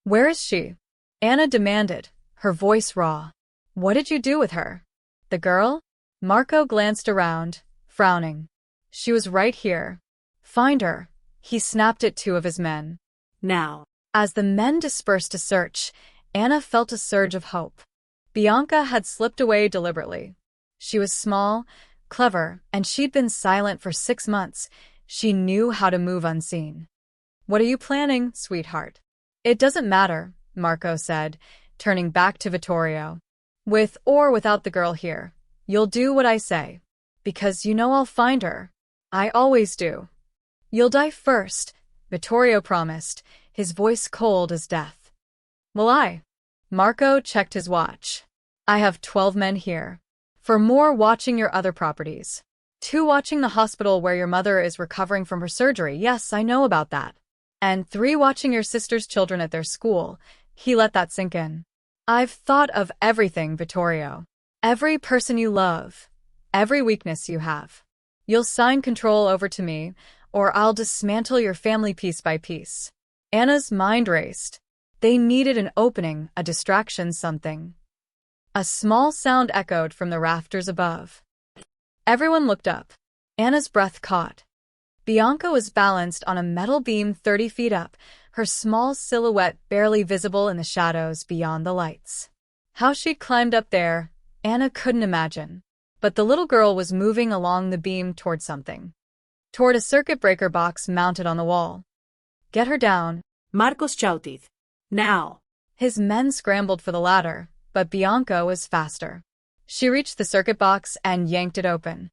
Where is she? Anna demanded, her voice raw. What did you do with her? The girl? Marco glanced around, frowning. She was right here. Find her. He snapped at 2 of his men. Now. As the men dispersed to search, Anna felt a surge of hope. Bianca had slipped away deliberately. She was small, clever, and she'd been silent for 6 months. She knew how to move unseen. What are you planning, sweetheart? It doesn't matter, Marco said, turning back to Vittorio. With or without the girl here, you'll do what I say. Because you know I'll find her. I always do. You'll die first, Vittorio promised, his voice cold as death. Will I? Marco checked his watch. I have 12 men here. 4 more watching your other properties. 2 watching the hospital where your mother is recovering from her surgery. Yes, I know about that. And 3 watching your sister's children at their school. He let that sink in. I've thought of everything, Vittorio. Every person you love. Every weakness you have. You'll sign control over to me, or I'll dismantle your family piece by piece. Anna's mind raced. They needed an opening, a distraction, something. A small sound echoed from the rafters above. Everyone looked up. Anna's breath caught. Bianca was balanced on a metal beam 30 feet up, her small silhouette barely visible in the shadows beyond the lights. How she'd climbed up there, Anna couldn't imagine. But the little girl was moving along the beam toward something. Toward a circuit breaker box mounted on the wall. Get her down. Marcos shouted. Now. His men scrambled for the ladder, but Bianca was faster. She reached the circuit box and yanked it open.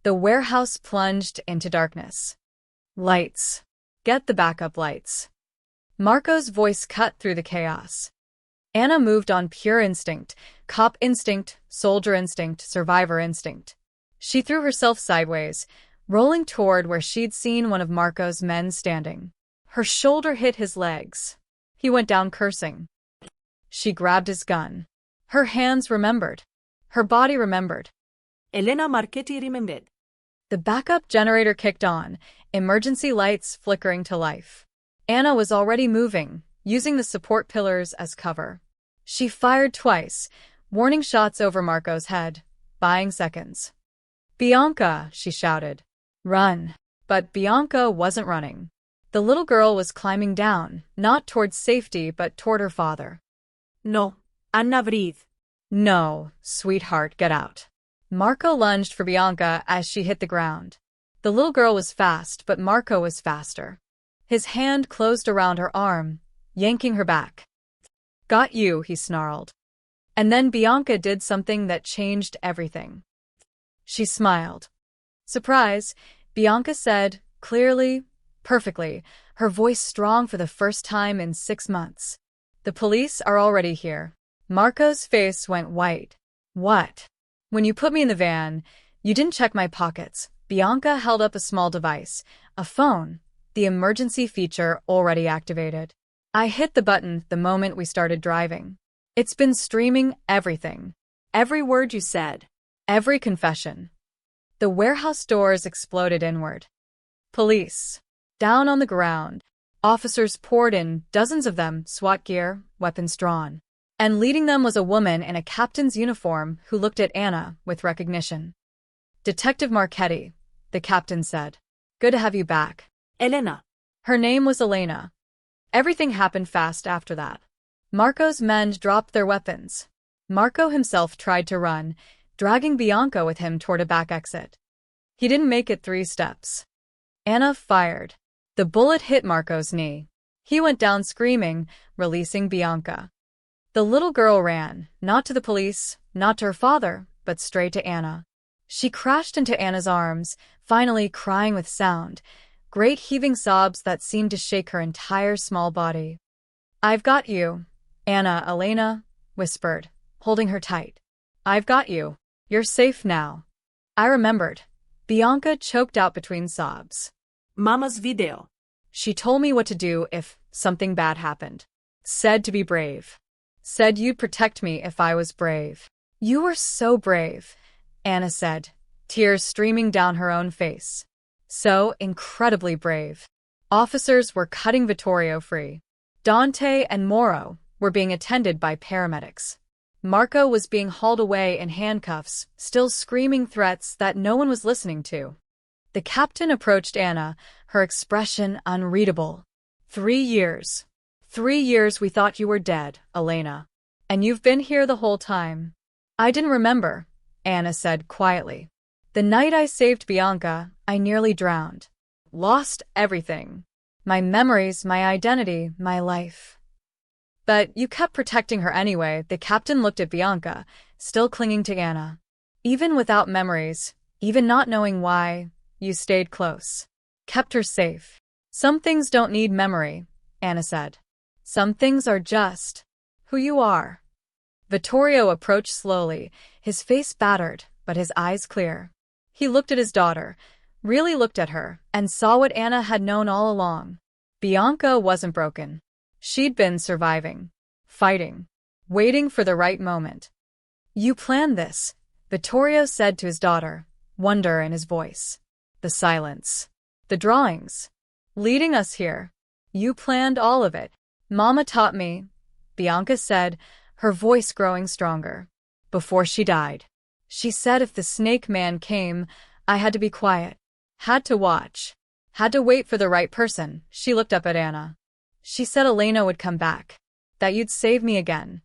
The warehouse plunged into darkness. Lights. Get the backup lights. Marco's voice cut through the chaos. Anna moved on pure instinct, cop instinct, soldier instinct, survivor instinct. She threw herself sideways, rolling toward where she'd seen one of Marco's men standing. Her shoulder hit his legs. He went down cursing. She grabbed his gun. Her hands remembered. Her body remembered. Elena Marchetti remembered. The backup generator kicked on, emergency lights flickering to life. Anna was already moving, using the support pillars as cover. She fired twice, warning shots over Marco's head, buying seconds. "Bianca," she shouted. "Run." But Bianca wasn't running. The little girl was climbing down, not towards safety but toward her father. No, Anna, breathe. "No, sweetheart, get out." Marco lunged for Bianca as she hit the ground. The little girl was fast, but Marco was faster. His hand closed around her arm, yanking her back. "Got you," he snarled. And then Bianca did something that changed everything. She smiled. "Surprise," Bianca said, clearly, perfectly, her voice strong for the first time in 6 months. "The police are already here." Marco's face went white. "What?" "When you put me in the van, you didn't check my pockets." Bianca held up a small device, a phone, the emergency feature already activated. "I hit the button the moment we started driving. It's been streaming everything. Every word you said. Every confession." The warehouse doors exploded inward. Police. Down on the ground. Officers poured in, dozens of them, SWAT gear, weapons drawn. And leading them was a woman in a captain's uniform who looked at Anna with recognition. "Detective Marchetti," the captain said. "Good to have you back." Elena. Her name was Elena. Everything happened fast after that. Marco's men dropped their weapons. Marco himself tried to run, dragging Bianca with him toward a back exit. He didn't make it 3 steps. Anna fired. The bullet hit Marco's knee. He went down screaming, releasing Bianca. The little girl ran, not to the police, not to her father, but straight to Anna. She crashed into Anna's arms, finally crying with sound, great heaving sobs that seemed to shake her entire small body. "I've got you," Elena whispered, holding her tight. "I've got you. You're safe now." I remembered. Bianca choked out between sobs. Mama's video. "She told me what to do if something bad happened. Said to be brave. Said you'd protect me if I was brave." "You were so brave," Anna said, tears streaming down her own face. "So incredibly brave." Officers were cutting Vittorio free. Dante and Moro were being attended by paramedics. Marco was being hauled away in handcuffs, still screaming threats that no one was listening to. The captain approached Anna, her expression unreadable. 3 years. 3 years we thought you were dead, Elena. And you've been here the whole time." "I didn't remember," Anna said quietly. "The night I saved Bianca, I nearly drowned. Lost everything. My memories, my identity, my life. But you kept protecting her anyway." The captain looked at Bianca, still clinging to Anna. "Even without memories, even not knowing why, you stayed close. Kept her safe." "Some things don't need memory," Anna said. "Some things are just who you are." Vittorio approached slowly, his face battered, but his eyes clear. He looked at his daughter, really looked at her, and saw what Anna had known all along. Bianca wasn't broken. She'd been surviving, fighting, waiting for the right moment. "You planned this," Vittorio said to his daughter, wonder in his voice. "The silence. The drawings. Leading us here. You planned all of it." "Mama taught me," Bianca said, her voice growing stronger. "Before she died. She said if the snake man came, I had to be quiet. Had to watch. Had to wait for the right person." She looked up at Anna. "She said Elena would come back. That you'd save me again."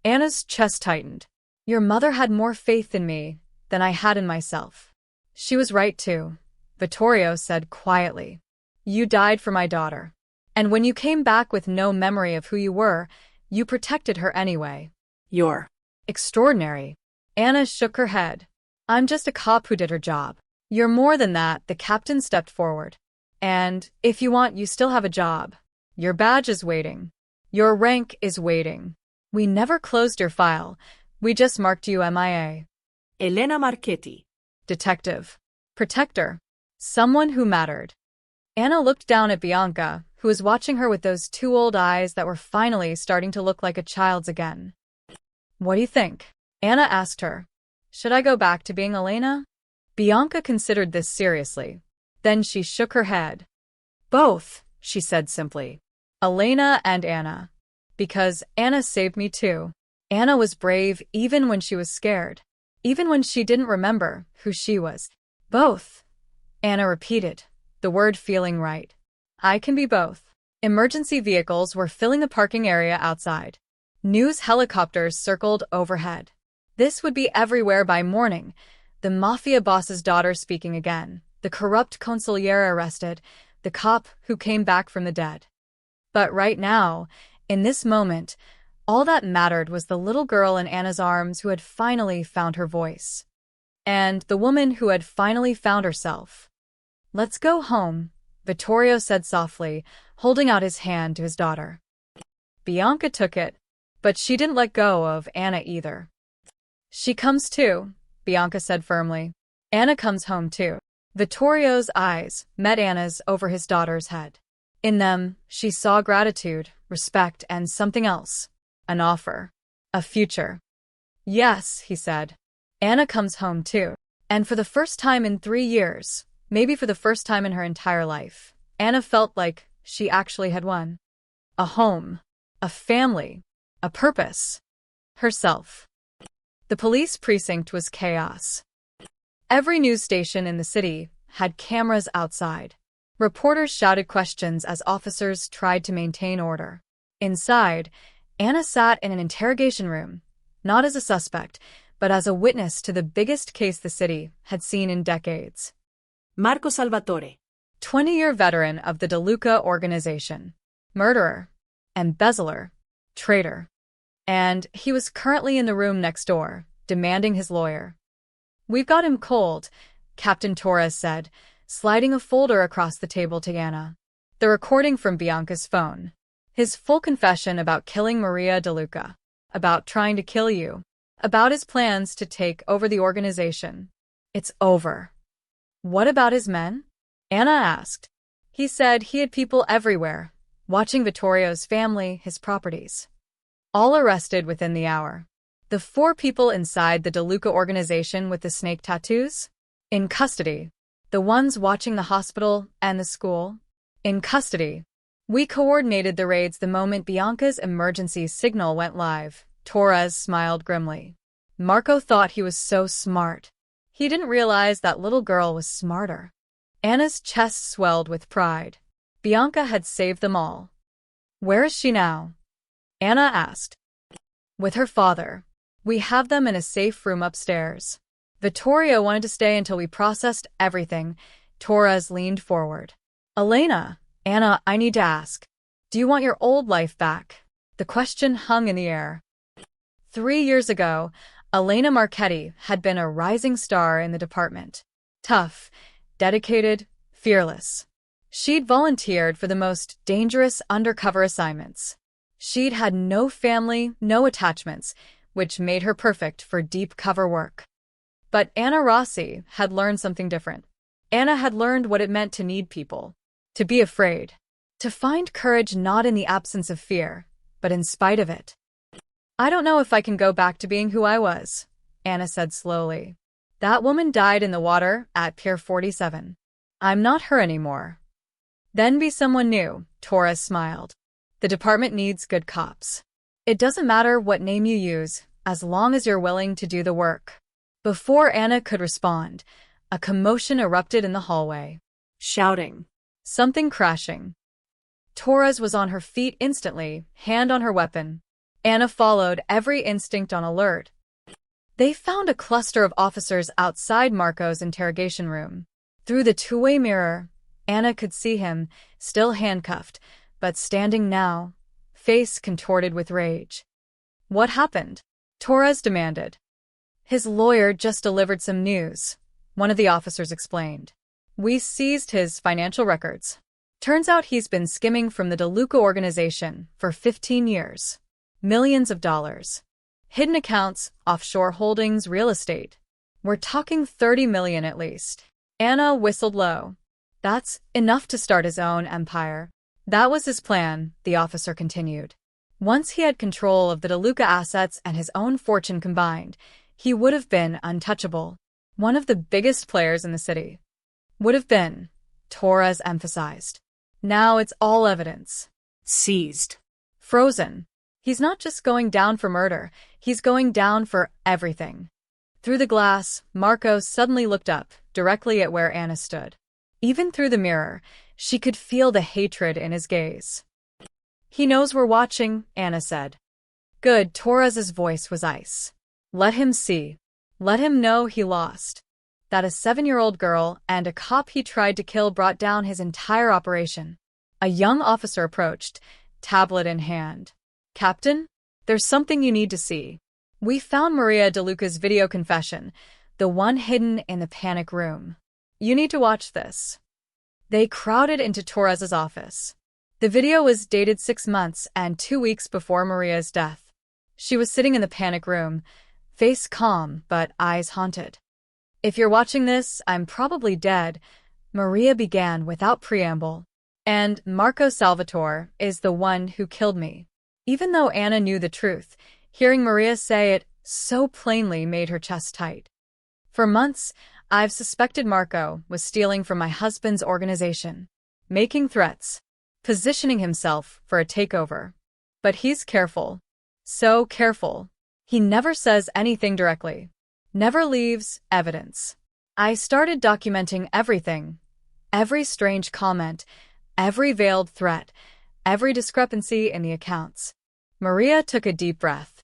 Anna's chest tightened. "Your mother had more faith in me than I had in myself." "She was right too," Vittorio said quietly. "You died for my daughter. And when you came back with no memory of who you were, you protected her anyway." You're extraordinary." Anna shook her head. "I'm just a cop who did her job." "You're more than that," the captain stepped forward. "And, if you want, you still have a job. Your badge is waiting. Your rank is waiting." We never closed your file. We just marked you MIA. Elena Marchetti. Detective. Protector. Someone who mattered. Anna looked down at Bianca, who was watching her with those two old eyes that were finally starting to look like a child's again. What do you think? Anna asked her. Should I go back to being Elena? Bianca considered this seriously. Then she shook her head. Both, she said simply. Elena and Anna. Because Anna saved me too. Anna was brave even when she was scared. Even when she didn't remember who she was. Both. Anna repeated, the word feeling right. I can be both. Emergency vehicles were filling the parking area outside. News helicopters circled overhead. This would be everywhere by morning. The Mafia boss's daughter speaking again. The corrupt consigliere arrested. The cop who came back from the dead. But right now, in this moment, all that mattered was the little girl in Anna's arms who had finally found her voice. And the woman who had finally found herself. Let's go home, Vittorio said softly, holding out his hand to his daughter. Bianca took it, but she didn't let go of Anna either. She comes too, Bianca said firmly. Anna comes home too. Vittorio's eyes met Anna's over his daughter's head. In them, she saw gratitude, respect, and something else. An offer. A future. Yes, he said. Anna comes home too. And for the first time in 3 years, maybe for the first time in her entire life, Anna felt like she actually had won. A home. A family. A purpose. Herself. The police precinct was chaos. Every news station in the city had cameras outside. Reporters shouted questions as officers tried to maintain order. Inside, Anna sat in an interrogation room, not as a suspect, but as a witness to the biggest case the city had seen in decades. Marco Salvatore. 20-year veteran of the De Luca organization. Murderer. Embezzler. Traitor. And he was currently in the room next door, demanding his lawyer. We've got him cold, Captain Torres said, sliding a folder across the table to Anna. The recording from Bianca's phone. His full confession about killing Maria De Luca. About trying to kill you. About his plans to take over the organization. It's over. What about his men? Anna asked. He said he had people everywhere, watching Vittorio's family, his properties. All arrested within the hour. The 4 people inside the De Luca organization with the snake tattoos? In custody. The ones watching the hospital and the school? In custody. We coordinated the raids the moment Bianca's emergency signal went live. Torres smiled grimly. Marco thought he was so smart. He didn't realize that little girl was smarter. Anna's chest swelled with pride. Bianca had saved them all. Where is she now? Anna asked. With her father. We have them in a safe room upstairs. Vittorio wanted to stay until we processed everything. Torres leaned forward. Elena, Anna, I need to ask. Do you want your old life back? The question hung in the air. 3 years ago, Elena Marchetti had been a rising star in the department. Tough, dedicated, fearless. She'd volunteered for the most dangerous undercover assignments. She'd had no family, no attachments, which made her perfect for deep cover work. But Anna Rossi had learned something different. Anna had learned what it meant to need people. To be afraid. To find courage not in the absence of fear, but in spite of it. I don't know if I can go back to being who I was, Anna said slowly. That woman died in the water at Pier 47. I'm not her anymore. Then be someone new, Torres smiled. The department needs good cops. It doesn't matter what name you use, as long as you're willing to do the work. Before Anna could respond, a commotion erupted in the hallway. Shouting. Something crashing. Torres was on her feet instantly, hand on her weapon. Anna followed, every instinct on alert. They found a cluster of officers outside Marco's interrogation room. Through the two-way mirror, Anna could see him, still handcuffed, but standing now, face contorted with rage. What happened? Torres demanded. His lawyer just delivered some news, one of the officers explained. We seized his financial records. Turns out he's been skimming from the De Luca organization for 15 years. Millions of dollars. Hidden accounts, offshore holdings, real estate. We're talking 30 million at least. Anna whistled low. That's enough to start his own empire. That was his plan, the officer continued. Once he had control of the DeLuca assets and his own fortune combined, he would have been untouchable. One of the biggest players in the city. Would have been, Torres emphasized. Now it's all evidence. Seized. Frozen. He's not just going down for murder, he's going down for everything. Through the glass, Marco suddenly looked up, directly at where Anna stood. Even through the mirror, she could feel the hatred in his gaze. He knows we're watching, Anna said. Good, Torres's voice was ice. Let him see. Let him know he lost. That a 7-year-old girl and a cop he tried to kill brought down his entire operation. A young officer approached, tablet in hand. Captain, there's something you need to see. We found Maria DeLuca's video confession, the one hidden in the panic room. You need to watch this. They crowded into Torres's office. The video was dated 6 months and 2 weeks before Maria's death. She was sitting in the panic room, face calm but eyes haunted. If you're watching this, I'm probably dead, Maria began without preamble. And Marco Salvatore is the one who killed me. Even though Anna knew the truth, hearing Maria say it so plainly made her chest tight. For months, I've suspected Marco was stealing from my husband's organization, making threats, positioning himself for a takeover. But he's careful. So careful. He never says anything directly. Never leaves evidence. I started documenting everything. Every strange comment, every veiled threat, every discrepancy in the accounts. Maria took a deep breath.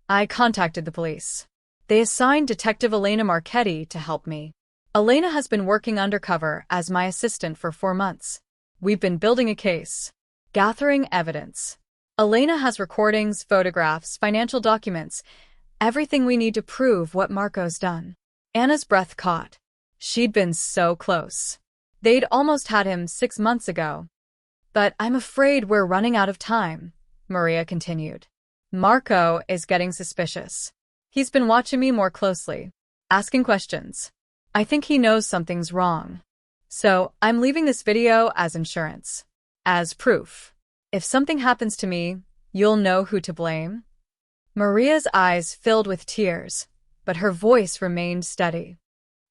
I contacted the police. They assigned Detective Elena Marchetti to help me. Elena has been working undercover as my assistant for 4 months. We've been building a case, gathering evidence. Elena has recordings, photographs, financial documents, everything we need to prove what Marco's done. Anna's breath caught. She'd been so close. They'd almost had him 6 months ago. But I'm afraid we're running out of time, Maria continued. Marco is getting suspicious. He's been watching me more closely, asking questions. I think he knows something's wrong. So I'm leaving this video as insurance, as proof. If something happens to me, you'll know who to blame. Maria's eyes filled with tears, but her voice remained steady.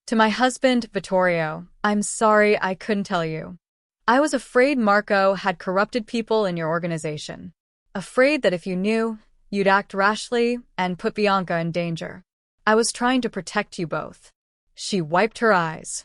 To my husband, Vittorio, I'm sorry I couldn't tell you. I was afraid Marco had corrupted people in your organization. Afraid that if you knew, you'd act rashly and put Bianca in danger. I was trying to protect you both. She wiped her eyes.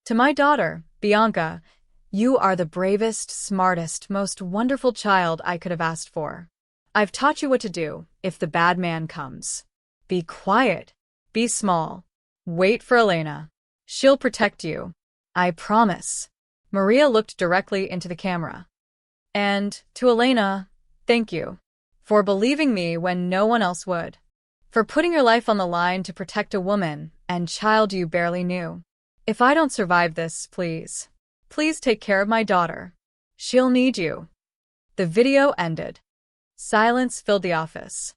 To my daughter, Bianca, you are the bravest, smartest, most wonderful child I could have asked for. I've taught you what to do if the bad man comes. Be quiet. Be small. Wait for Elena. She'll protect you. I promise. Maria looked directly into the camera. And to Elena, thank you. For believing me when no one else would. For putting your life on the line to protect a woman and child you barely knew. If I don't survive this, please take care of my daughter. She'll need you. The video ended. Silence filled the office.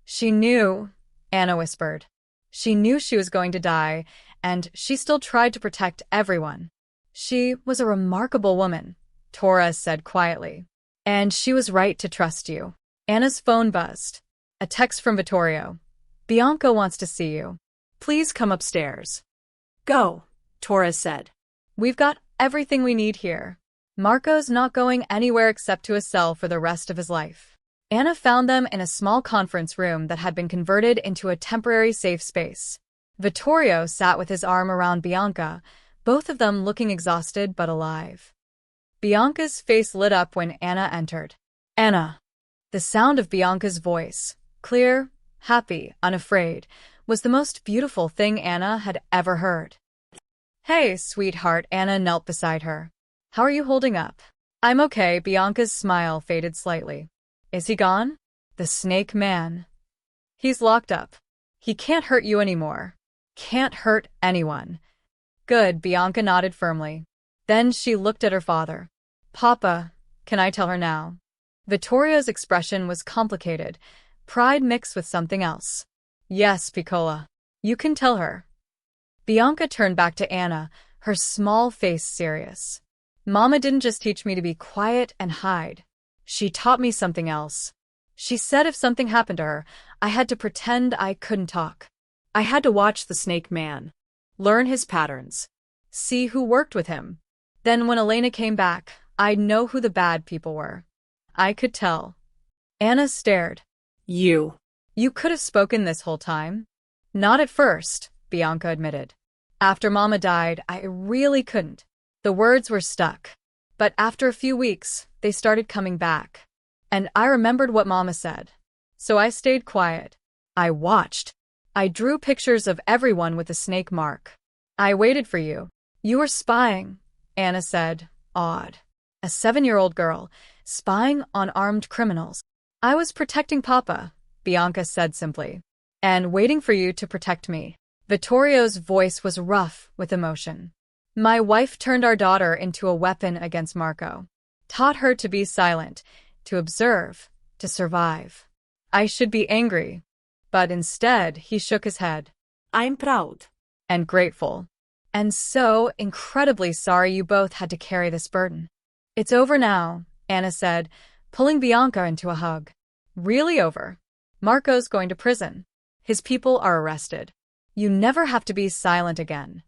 She knew, Anna whispered. She knew she was going to die, and she still tried to protect everyone. She was a remarkable woman, Torres said quietly. And she was right to trust you. Anna's phone buzzed. A text from Vittorio. Bianca wants to see you. Please come upstairs. Go, Torres said. We've got everything we need here. Marco's not going anywhere except to a cell for the rest of his life. Anna found them in a small conference room that had been converted into a temporary safe space. Vittorio sat with his arm around Bianca, both of them looking exhausted but alive. Bianca's face lit up when Anna entered. Anna. The sound of Bianca's voice, clear, happy, unafraid, was the most beautiful thing Anna had ever heard. Hey, sweetheart, Anna knelt beside her. How are you holding up? I'm okay, Bianca's smile faded slightly. Is he gone? The snake man. He's locked up. He can't hurt you anymore. Can't hurt anyone. Good, Bianca nodded firmly. Then she looked at her father. Papa, can I tell her now? Vittorio's expression was complicated, pride mixed with something else. Yes, Piccola. You can tell her. Bianca turned back to Anna, her small face serious. Mama didn't just teach me to be quiet and hide. She taught me something else. She said if something happened to her, I had to pretend I couldn't talk. I had to watch the snake man. Learn his patterns. See who worked with him. Then when Elena came back, I'd know who the bad people were. I could tell. Anna stared. You could have spoken this whole time? Not at first, Bianca admitted. After Mama died, I really couldn't. The words were stuck. But after a few weeks, they started coming back. And I remembered what Mama said. So I stayed quiet. I watched. I drew pictures of everyone with the snake mark. I waited for you. You were spying, Anna said, awed. A 7-year-old girl, spying on armed criminals. I was protecting Papa, Bianca said simply. And waiting for you to protect me. Vittorio's voice was rough with emotion. My wife turned our daughter into a weapon against Marco. Taught her to be silent, to observe, to survive. I should be angry. But instead, he shook his head. I'm proud. And grateful. And so incredibly sorry you both had to carry this burden. It's over now, Anna said, pulling Bianca into a hug. Really over. Marco's going to prison. His people are arrested. You never have to be silent again.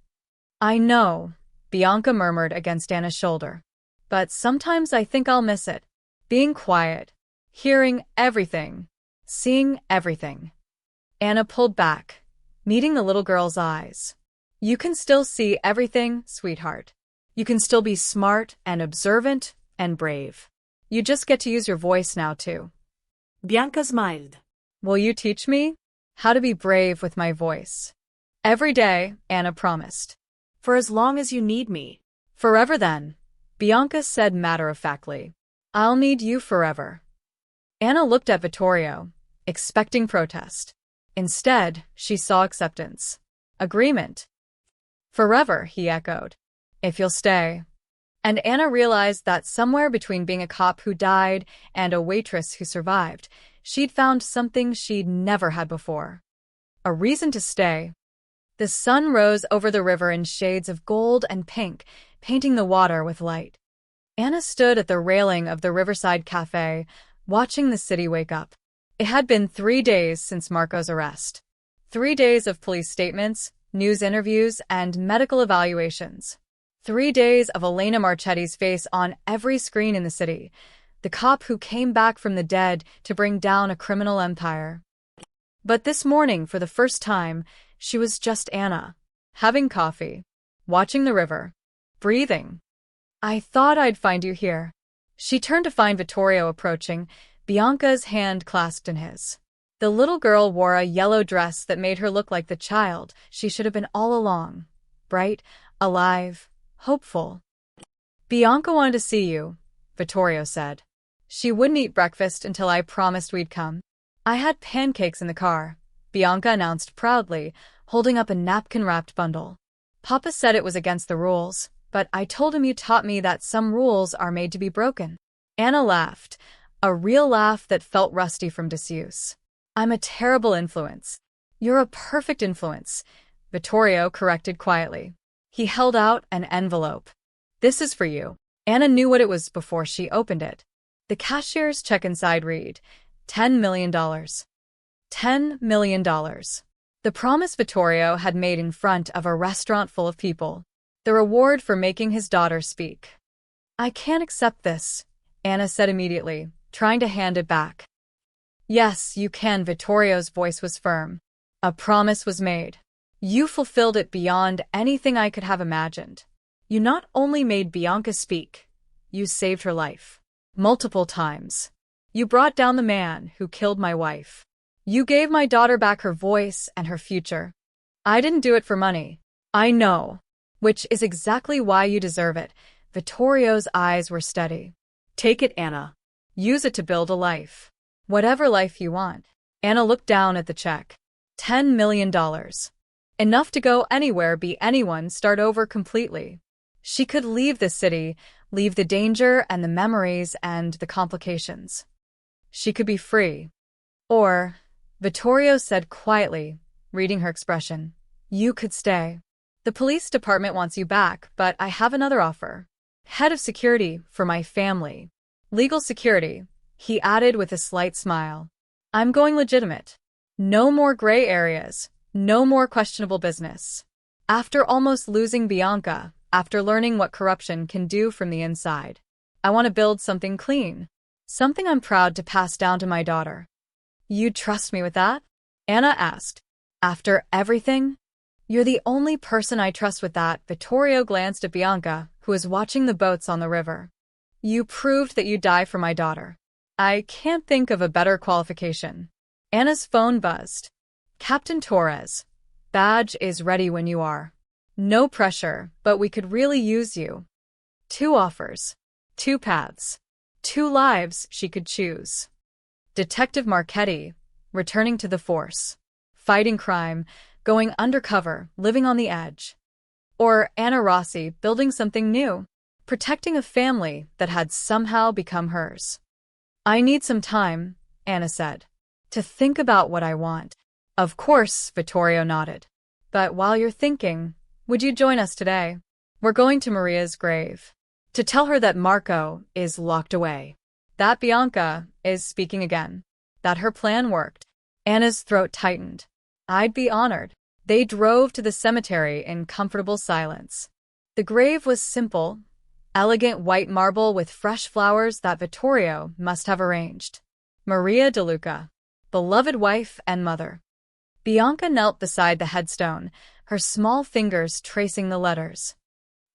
I know, Bianca murmured against Anna's shoulder. But sometimes I think I'll miss it. Being quiet. Hearing everything. Seeing everything. Anna pulled back, meeting the little girl's eyes. You can still see everything, sweetheart. You can still be smart and observant and brave. You just get to use your voice now, too. Bianca smiled. Will you teach me how to be brave with my voice? Every day, Anna promised. For as long as you need me. Forever then, Bianca said matter-of-factly. I'll need you forever. Anna looked at Vittorio, expecting protest. Instead, she saw acceptance. Agreement. Forever, he echoed. If you'll stay. And Anna realized that somewhere between being a cop who died and a waitress who survived, she'd found something she'd never had before. A reason to stay. The sun rose over the river in shades of gold and pink, painting the water with light. Anna stood at the railing of the Riverside Cafe, watching the city wake up. It had been 3 days since Marco's arrest. 3 days of police statements, news interviews, and medical evaluations. 3 days of Elena Marchetti's face on every screen in the city, the cop who came back from the dead to bring down a criminal empire. But this morning, for the first time, she was just Anna, having coffee, watching the river, breathing. I thought I'd find you here. She turned to find Vittorio approaching, Bianca's hand clasped in his. The little girl wore a yellow dress that made her look like the child she should have been all along. Bright, alive, hopeful. Bianca wanted to see you, Vittorio said. She wouldn't eat breakfast until I promised we'd come. I had pancakes in the car, Bianca announced proudly, holding up a napkin-wrapped bundle. Papa said it was against the rules, but I told him you taught me that some rules are made to be broken. Anna laughed, a real laugh that felt rusty from disuse. I'm a terrible influence. You're a perfect influence, Vittorio corrected quietly. He held out an envelope. This is for you. Anna knew what it was before she opened it. The cashier's check inside read, $10 million. $10 million. The promise Vittorio had made in front of a restaurant full of people. The reward for making his daughter speak. I can't accept this, Anna said immediately, trying to hand it back. Yes, you can, Vittorio's voice was firm. A promise was made. You fulfilled it beyond anything I could have imagined. You not only made Bianca speak, you saved her life. Multiple times. You brought down the man who killed my wife. You gave my daughter back her voice and her future. I didn't do it for money. I know. Which is exactly why you deserve it. Vittorio's eyes were steady. Take it, Anna. Use it to build a life. Whatever life you want. Anna looked down at the check. $10 million. Enough to go anywhere, be anyone, start over completely. She could leave the city, Leave the danger and the memories and the complications. She could be free. Or, Vittorio said quietly, reading her expression, you could stay. The police department wants you back, but I have another offer. Head of security for my family. Legal security, he added with a slight smile. I'm going legitimate. No more gray areas, no more questionable business. After almost losing Bianca, after learning what corruption can do from the inside, I want to build something clean. Something I'm proud to pass down to my daughter. You'd trust me with that? Anna asked. After everything? You're the only person I trust with that. Vittorio glanced at Bianca, who was watching the boats on the river. You proved that you'd die for my daughter. I can't think of a better qualification. Anna's phone buzzed. Captain Torres. Badge is ready when you are. No pressure, but we could really use you. 2 offers. 2 paths. 2 lives she could choose. Detective Marchetti, returning to the force. Fighting crime, going undercover, living on the edge. Or Anna Rossi, building something new, protecting a family that had somehow become hers. I need some time, Anna said, to think about what I want. Of course, Vittorio nodded. But while you're thinking, would you join us today? We're going to Maria's grave. To tell her that Marco is locked away. That Bianca is speaking again. That her plan worked. Anna's throat tightened. I'd be honored. They drove to the cemetery in comfortable silence. The grave was simple, elegant white marble with fresh flowers that Vittorio must have arranged. Maria De Luca, beloved wife and mother. Bianca knelt beside the headstone, her small fingers tracing the letters.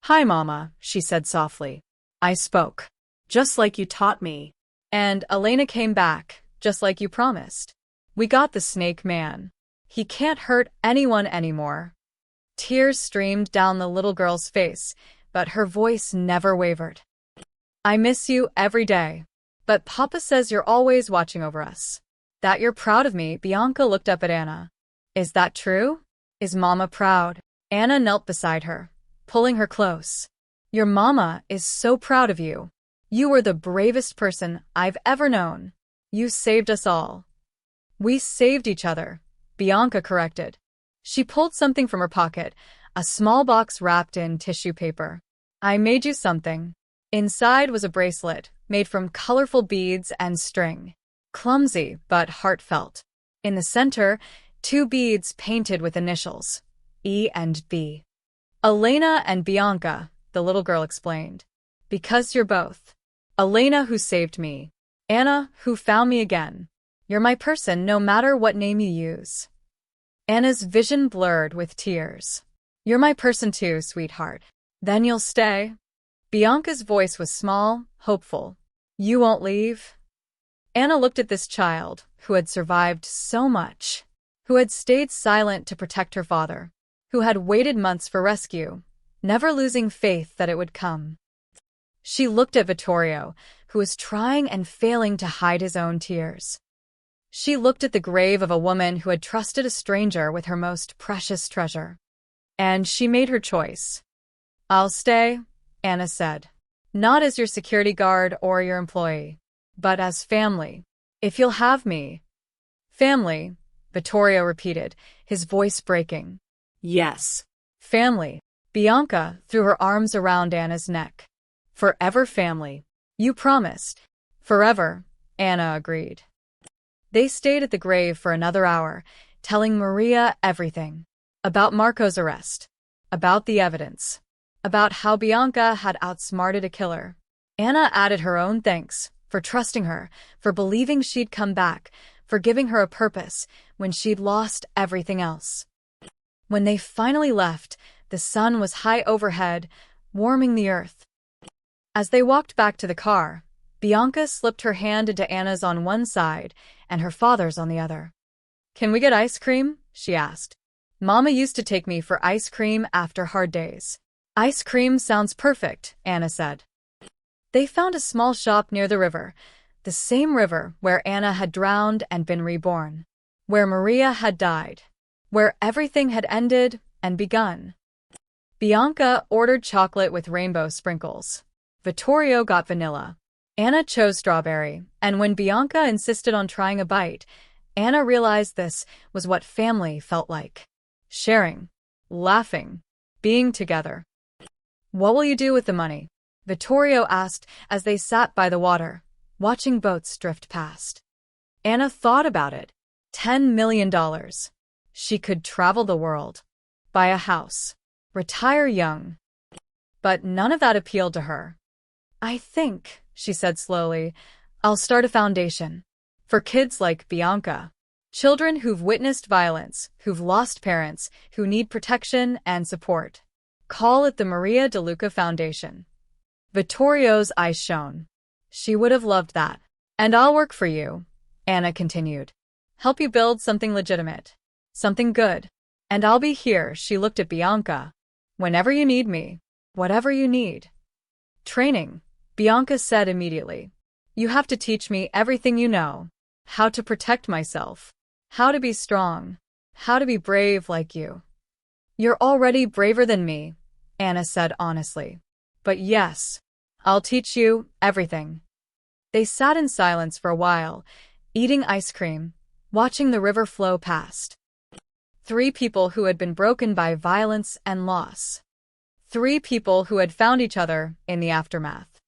Hi, Mama, she said softly. I spoke, just like you taught me. And Elena came back, just like you promised. We got the snake man. He can't hurt anyone anymore. Tears streamed down the little girl's face, but her voice never wavered. I miss you every day. But Papa says you're always watching over us. That you're proud of me. Bianca looked up at Anna. Is that true? Is Mama proud? Anna knelt beside her, pulling her close. Your Mama is so proud of you. You were the bravest person I've ever known. You saved us all. We saved each other, Bianca corrected. She pulled something from her pocket, a small box wrapped in tissue paper. I made you something. Inside was a bracelet, made from colorful beads and string. Clumsy, but heartfelt. In the center, 2 beads painted with initials, E and B. Elena and Bianca, the little girl explained. Because you're both. Elena, who saved me. Anna, who found me again. You're my person no matter what name you use. Anna's vision blurred with tears. You're my person too, sweetheart. Then you'll stay? Bianca's voice was small, hopeful. You won't leave? Anna looked at this child, who had survived so much, who had stayed silent to protect her father, who had waited months for rescue, never losing faith that it would come. She looked at Vittorio, who was trying and failing to hide his own tears. She looked at the grave of a woman who had trusted a stranger with her most precious treasure. And she made her choice. I'll stay, Anna said. Not as your security guard or your employee, but as family. If you'll have me. Family, Vittorio repeated, his voice breaking. Yes. Family. Bianca threw her arms around Anna's neck. Forever family. You promised. Forever, Anna agreed. They stayed at the grave for another hour, telling Maria everything. About Marco's arrest. About the evidence. About how Bianca had outsmarted a killer. Anna added her own thanks, for trusting her, for believing she'd come back, for giving her a purpose, when she'd lost everything else. When they finally left, the sun was high overhead, warming the earth. As they walked back to the car, Bianca slipped her hand into Anna's on one side and her father's on the other. Can we get ice cream? She asked. Mama used to take me for ice cream after hard days. Ice cream sounds perfect, Anna said. They found a small shop near the river, the same river where Anna had drowned and been reborn, where Maria had died, where everything had ended and begun. Bianca ordered chocolate with rainbow sprinkles. Vittorio got vanilla. Anna chose strawberry, and when Bianca insisted on trying a bite, Anna realized this was what family felt like. Sharing, laughing, being together. "What will you do with the money?" Vittorio asked as they sat by the water, watching boats drift past. Anna thought about it. $10 million. She could travel the world, buy a house, retire young. But none of that appealed to her. "I think," she said slowly, "I'll start a foundation. For kids like Bianca. Children who've witnessed violence, who've lost parents, who need protection and support. Call it the Maria De Luca Foundation." Vittorio's eyes shone. She would have loved that. "And I'll work for you," Anna continued. "Help you build something legitimate. Something good. And I'll be here," she looked at Bianca. "Whenever you need me. Whatever you need." "Training," Bianca said immediately. "You have to teach me everything you know. How to protect myself. How to be strong. How to be brave like you." "You're already braver than me," Anna said honestly. "But yes, I'll teach you everything." They sat in silence for a while, eating ice cream, watching the river flow past. Three people who had been broken by violence and loss. Three people who had found each other in the aftermath.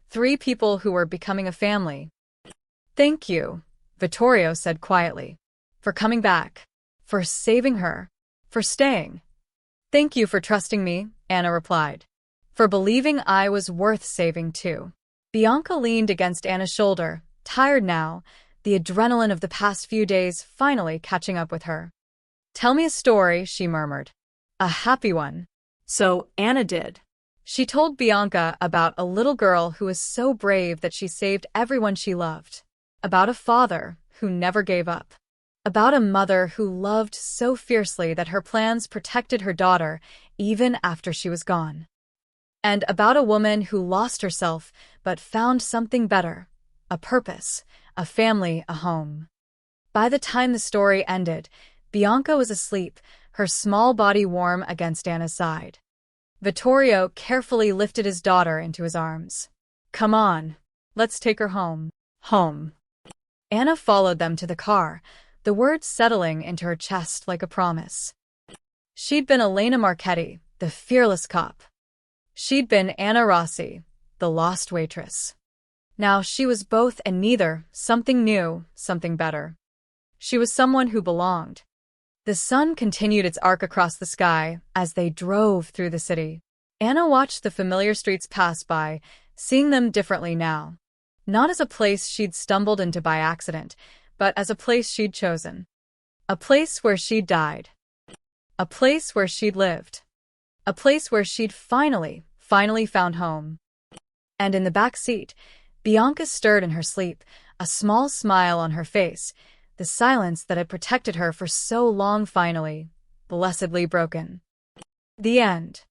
Three people who were becoming a family. "Thank you," Vittorio said quietly. "For coming back. For saving her. For staying." "Thank you for trusting me," Anna replied. "For believing I was worth saving too." Bianca leaned against Anna's shoulder, tired now, the adrenaline of the past few days finally catching up with her. "Tell me a story," she murmured. "A happy one." So Anna did. She told Bianca about a little girl who was so brave that she saved everyone she loved. About a father who never gave up. About a mother who loved so fiercely that her plans protected her daughter even after she was gone. And about a woman who lost herself but found something better, a purpose, a family, a home. By the time the story ended, Bianca was asleep, her small body warm against Anna's side. Vittorio carefully lifted his daughter into his arms. "Come on, let's take her home." Home. Anna followed them to the car, the words settling into her chest like a promise. She'd been Elena Marchetti, the fearless cop. She'd been Anna Rossi, the lost waitress. Now she was both and neither, something new, something better. She was someone who belonged. The sun continued its arc across the sky as they drove through the city. Anna watched the familiar streets pass by, seeing them differently now. Not as a place she'd stumbled into by accident, but as a place she'd chosen. A place where she'd died. A place where she'd lived. A place where she'd finally found home. And in the back seat, Bianca stirred in her sleep, a small smile on her face, the silence that had protected her for so long finally, blessedly broken. The end.